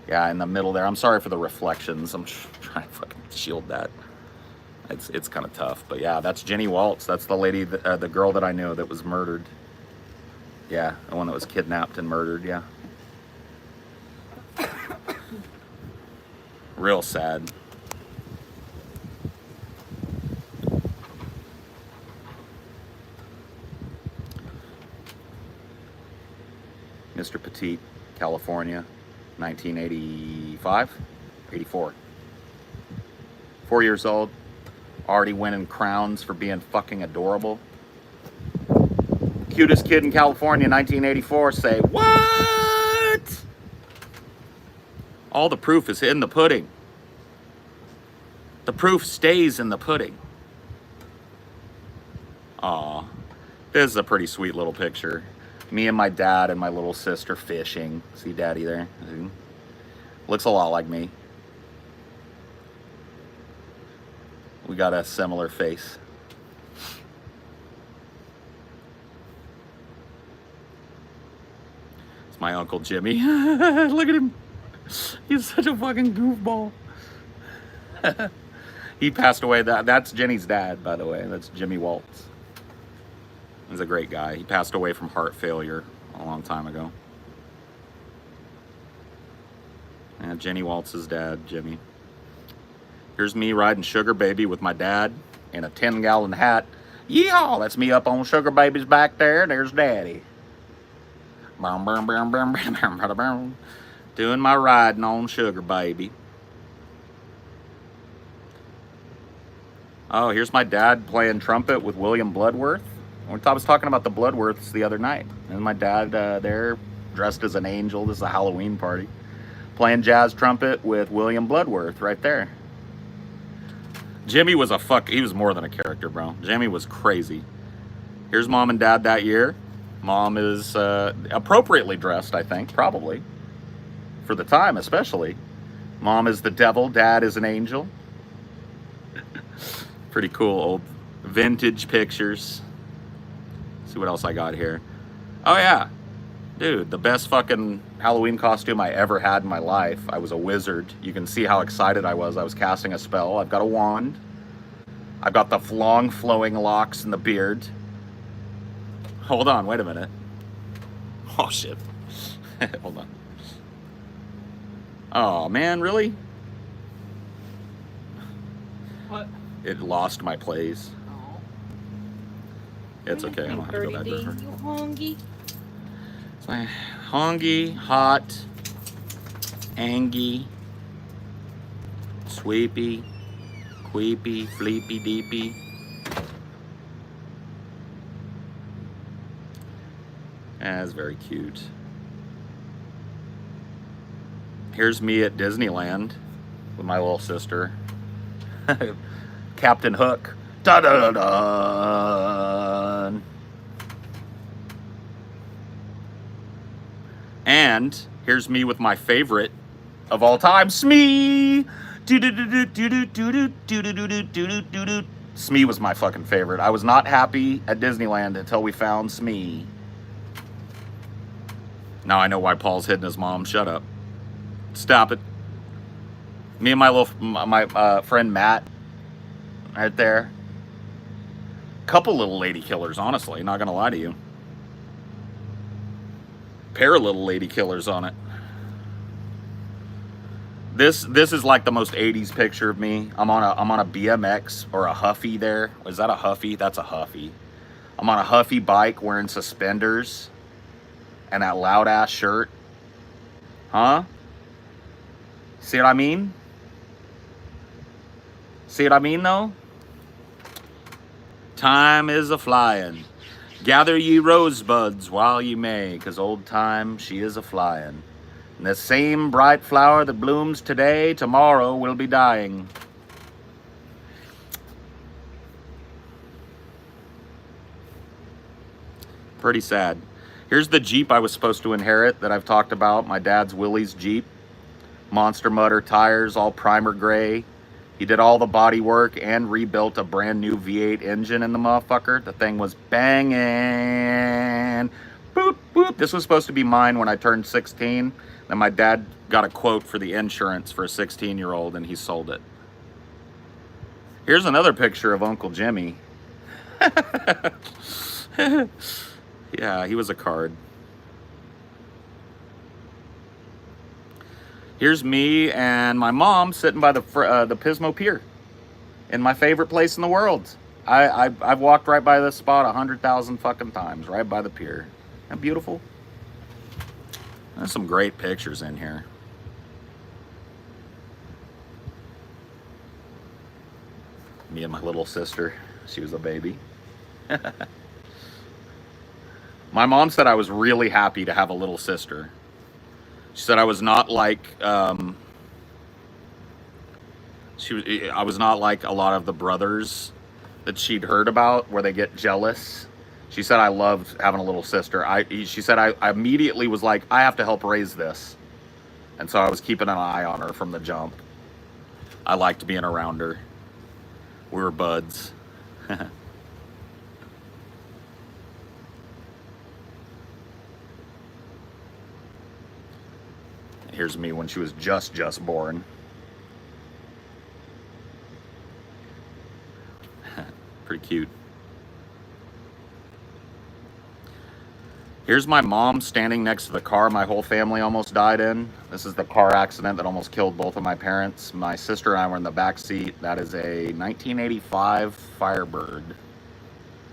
Yeah, in the middle there. I'm sorry for the reflections. I'm trying to fucking shield that. It's kind of tough. But yeah, that's Jenny Waltz. That's the lady, the girl that I knew that was murdered. Yeah, the one that was kidnapped and murdered, yeah. Real sad. Mr. Petite, California, 1985, 84. 4 years old, already winning crowns for being fucking adorable. Cutest kid in California, 1984, say, what? All the proof is in the pudding. The proof stays in the pudding. Aw, this is a pretty sweet little picture. Me and my dad and my little sister fishing. See daddy there? Looks a lot like me. We got a similar face. It's my Uncle Jimmy. Look at him. He's such a fucking goofball. He passed away. That's Jenny's dad, by the way. That's Jimmy Waltz. He's a great guy. He passed away from heart failure a long time ago. And Jenny Waltz's dad, Jimmy. Here's me riding Sugar Baby with my dad in a 10-gallon hat. Yeehaw! That's me up on Sugar Baby's back there. There's Daddy. Doing my riding on Sugar Baby. Oh, here's my dad playing trumpet with William Bloodworth. I was talking about the Bloodworths the other night. And my dad there, dressed as an angel. This is a Halloween party. Playing jazz trumpet with William Bloodworth right there. Jimmy was he was more than a character, bro. Jimmy was crazy. Here's mom and dad that year. Mom is appropriately dressed, I think, probably. For the time, especially. Mom is the devil, dad is an angel. Pretty cool old vintage pictures. Let's see what else I got here. Oh yeah. Dude, the best fucking Halloween costume I ever had in my life. I was a wizard. You can see how excited I was. I was casting a spell. I've got a wand. I've got the long flowing locks and the beard. Hold on, wait a minute. Oh shit. Hold on. Oh man, really? What? It lost my place. Oh. It's okay. I don't have to go back to her. You hungry? It's my hongy, hot, angy, sweepy, queepy, fleepy, deepy. That's very cute. Here's me at Disneyland with my little sister. Captain Hook. Da da da da. And here's me with my favorite of all time, Smee. Smee was my fucking favorite. I was not happy at Disneyland until we found Smee. Now I know why Paul's hitting his mom. Shut up. Stop it. Me and my friend Matt, right there. Couple little lady killers, honestly. Not gonna lie to you. Pair of little lady killers on it. This is like the most 80s picture of me. I'm on a BMX or a Huffy there. Is that a Huffy? That's a Huffy. I'm on a Huffy bike wearing suspenders and that loud ass shirt. Huh? See what I mean? See what I mean though? Time is a flying. Gather ye rosebuds while ye may, 'cause old time she is a flying. And the same bright flower that blooms today, tomorrow will be dying. Pretty sad. Here's the Jeep I was supposed to inherit that I've talked about. My dad's Willie's Jeep. Monster Mutter tires, all primer gray. He did all the body work and rebuilt a brand new V8 engine in the motherfucker. The thing was banging. Boop, boop. This was supposed to be mine when I turned 16. Then my dad got a quote for the insurance for a 16-year-old and he sold it. Here's another picture of Uncle Jimmy. Yeah, he was a card. Here's me and my mom sitting by the Pismo Pier in my favorite place in the world. I've walked right by this spot 100,000 fucking times, right by the pier. Isn't that beautiful? There's some great pictures in here. Me and my little sister. She was a baby. My mom said I was really happy to have a little sister. She said I was not like I was not like a lot of the brothers that she'd heard about where they get jealous. She said I loved having a little sister. She said I immediately was like, I have to help raise this. And so I was keeping an eye on her from the jump. I liked being around her. We were buds. Here's me when she was just born. Pretty cute. Here's my mom standing next to the car my whole family almost died in. This is the car accident that almost killed both of my parents. My sister and I were in the back seat. That is a 1985 Firebird,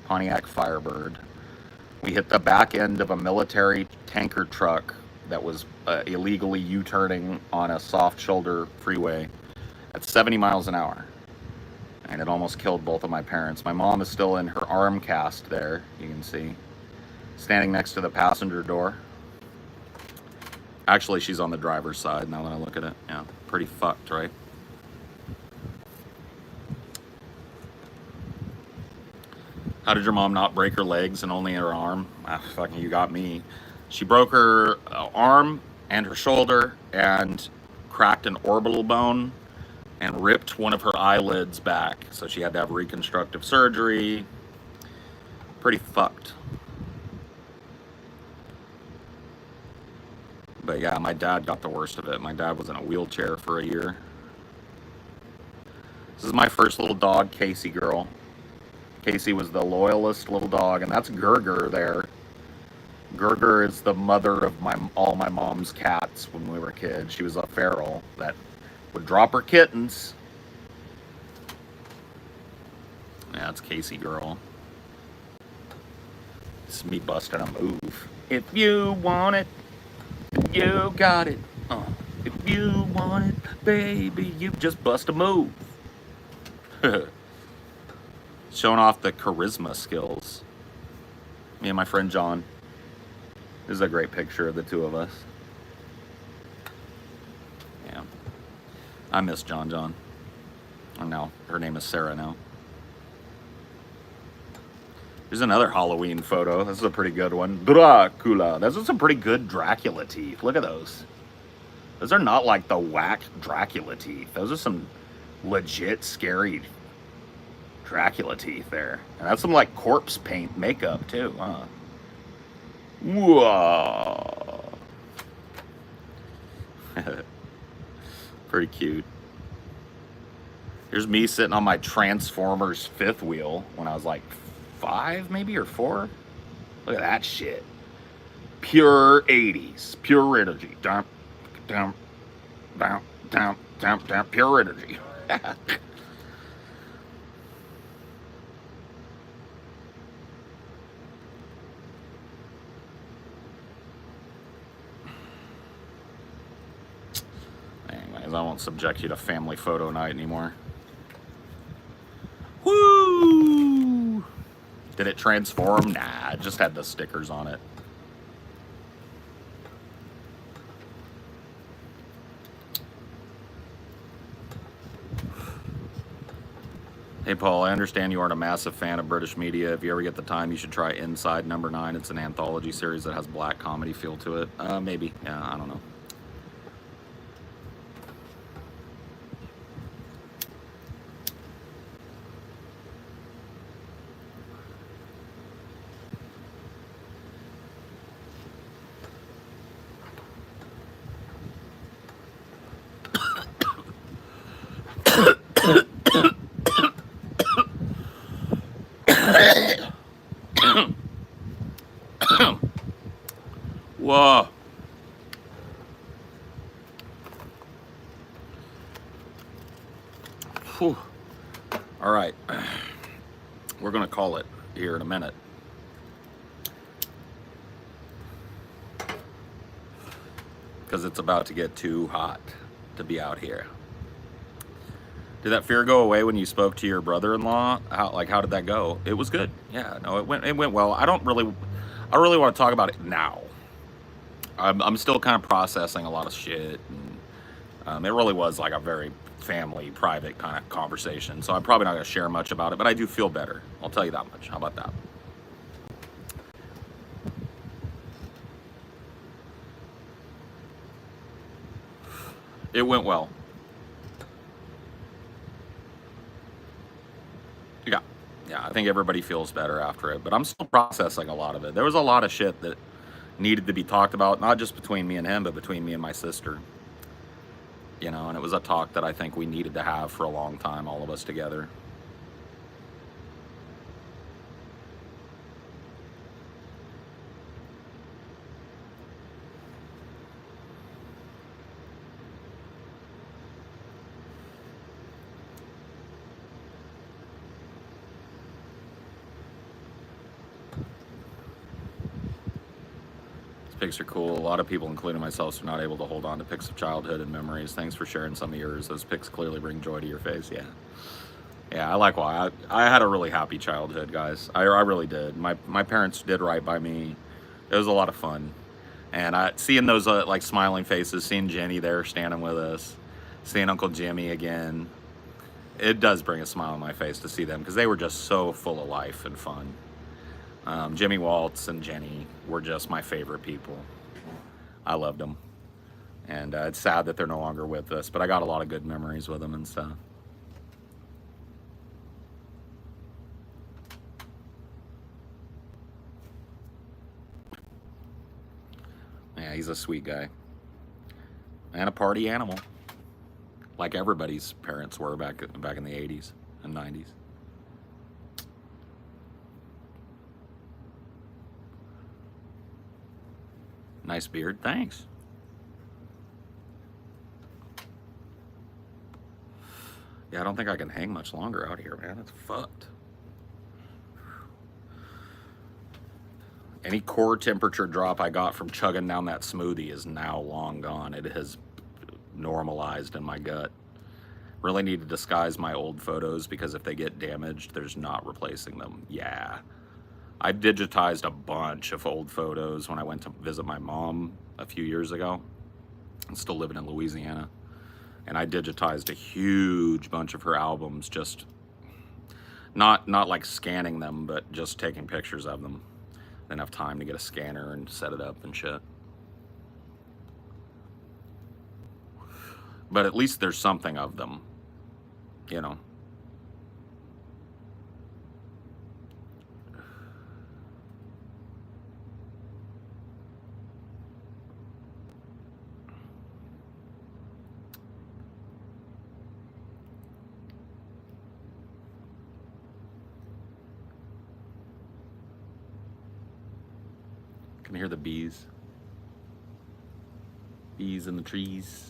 Pontiac Firebird. We hit the back end of a military tanker truck that was illegally U-turning on a soft shoulder freeway at 70 miles an hour. And it almost killed both of my parents. My mom is still in her arm cast there, you can see. Standing next to the passenger door. Actually, she's on the driver's side now that I look at it. Yeah, pretty fucked, right? How did your mom not break her legs and only her arm? Ah, fucking, you got me. She broke her arm and her shoulder and cracked an orbital bone and ripped one of her eyelids back. So she had to have reconstructive surgery. Pretty fucked. But yeah, my dad got the worst of it. My dad was in a wheelchair for a year. This is my first little dog, Casey girl. Casey was the loyalest little dog, and that's Gerger there. Gerger is the mother of all my mom's cats when we were kids. She was a feral that would drop her kittens. Yeah, that's Casey girl. It's me busting a move. If you want it, you got it. If you want it, baby, you just bust a move. Showing off the charisma skills. Me and my friend John. This is a great picture of the two of us. Yeah. I miss John. And now her name is Sarah now. Here's another Halloween photo. This is a pretty good one. Dracula. Those are some pretty good Dracula teeth. Look at those. Those are not like the whack Dracula teeth. Those are some legit scary Dracula teeth there. And that's some like corpse paint makeup too, huh? Whoa. Pretty cute. Here's me sitting on my Transformers fifth wheel when I was like 5 maybe or 4. Look at that shit. Pure 80s. Pure energy. Down, down, down, down, down, down. Pure energy. Anyways, I won't subject you to family photo night anymore. Woo! Did it transform? Nah, it just had the stickers on it. Hey Paul, I understand you aren't a massive fan of British media. If you ever get the time, you should try Inside Number 9. It's an anthology series that has black comedy feel to it. Maybe. Yeah, I don't know. Whoa. Whew. All right. We're going to call it here in a minute. Because it's about to get too hot to be out here. Did that fear go away when you spoke to your brother-in-law? How did that go? It was good. Yeah, no, it went well. I really want to talk about it now. I'm still kind of processing a lot of shit. And, it really was like a very family, private kind of conversation. So I'm probably not going to share much about it, but I do feel better. I'll tell you that much. How about that? It went well. Yeah, I think everybody feels better after it, but I'm still processing a lot of it. There was a lot of shit that needed to be talked about, not just between me and him, but between me and my sister. You know, and it was a talk that I think we needed to have for a long time, all of us together. Pics are cool. A lot of people, including myself, are not able to hold on to pics of childhood and memories. Thanks for sharing some of yours. Those pics clearly bring joy to your face. Yeah, I like why. I had a really happy childhood, guys. I really did. My parents did right by me. It was a lot of fun. And seeing those like smiling faces, seeing Jenny there standing with us, seeing Uncle Jimmy again. it does bring a smile on my face to see them because they were just so full of life and fun. Jimmy Waltz and Jenny were just my favorite people. I loved them. And it's sad that they're no longer with us, but I got a lot of good memories with them and stuff. Yeah, he's a sweet guy. And a party animal. Like everybody's parents were back in the 80s and 90s. Nice beard, thanks. Yeah, I don't think I can hang much longer out here, man. It's fucked. Any core temperature drop I got from chugging down that smoothie is now long gone. It has normalized in my gut. Really need to disguise my old photos because if they get damaged, there's not replacing them. Yeah. I digitized a bunch of old photos when I went to visit my mom a few years ago. I'm still living in Louisiana. And I digitized a huge bunch of her albums, just not like scanning them, but just taking pictures of them. Didn't have time to get a scanner and set it up and shit. But at least there's something of them, you know. Can you hear the bees? Bees in the trees.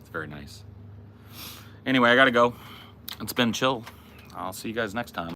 It's very nice. Anyway, I gotta go. It's been chill. I'll see you guys next time.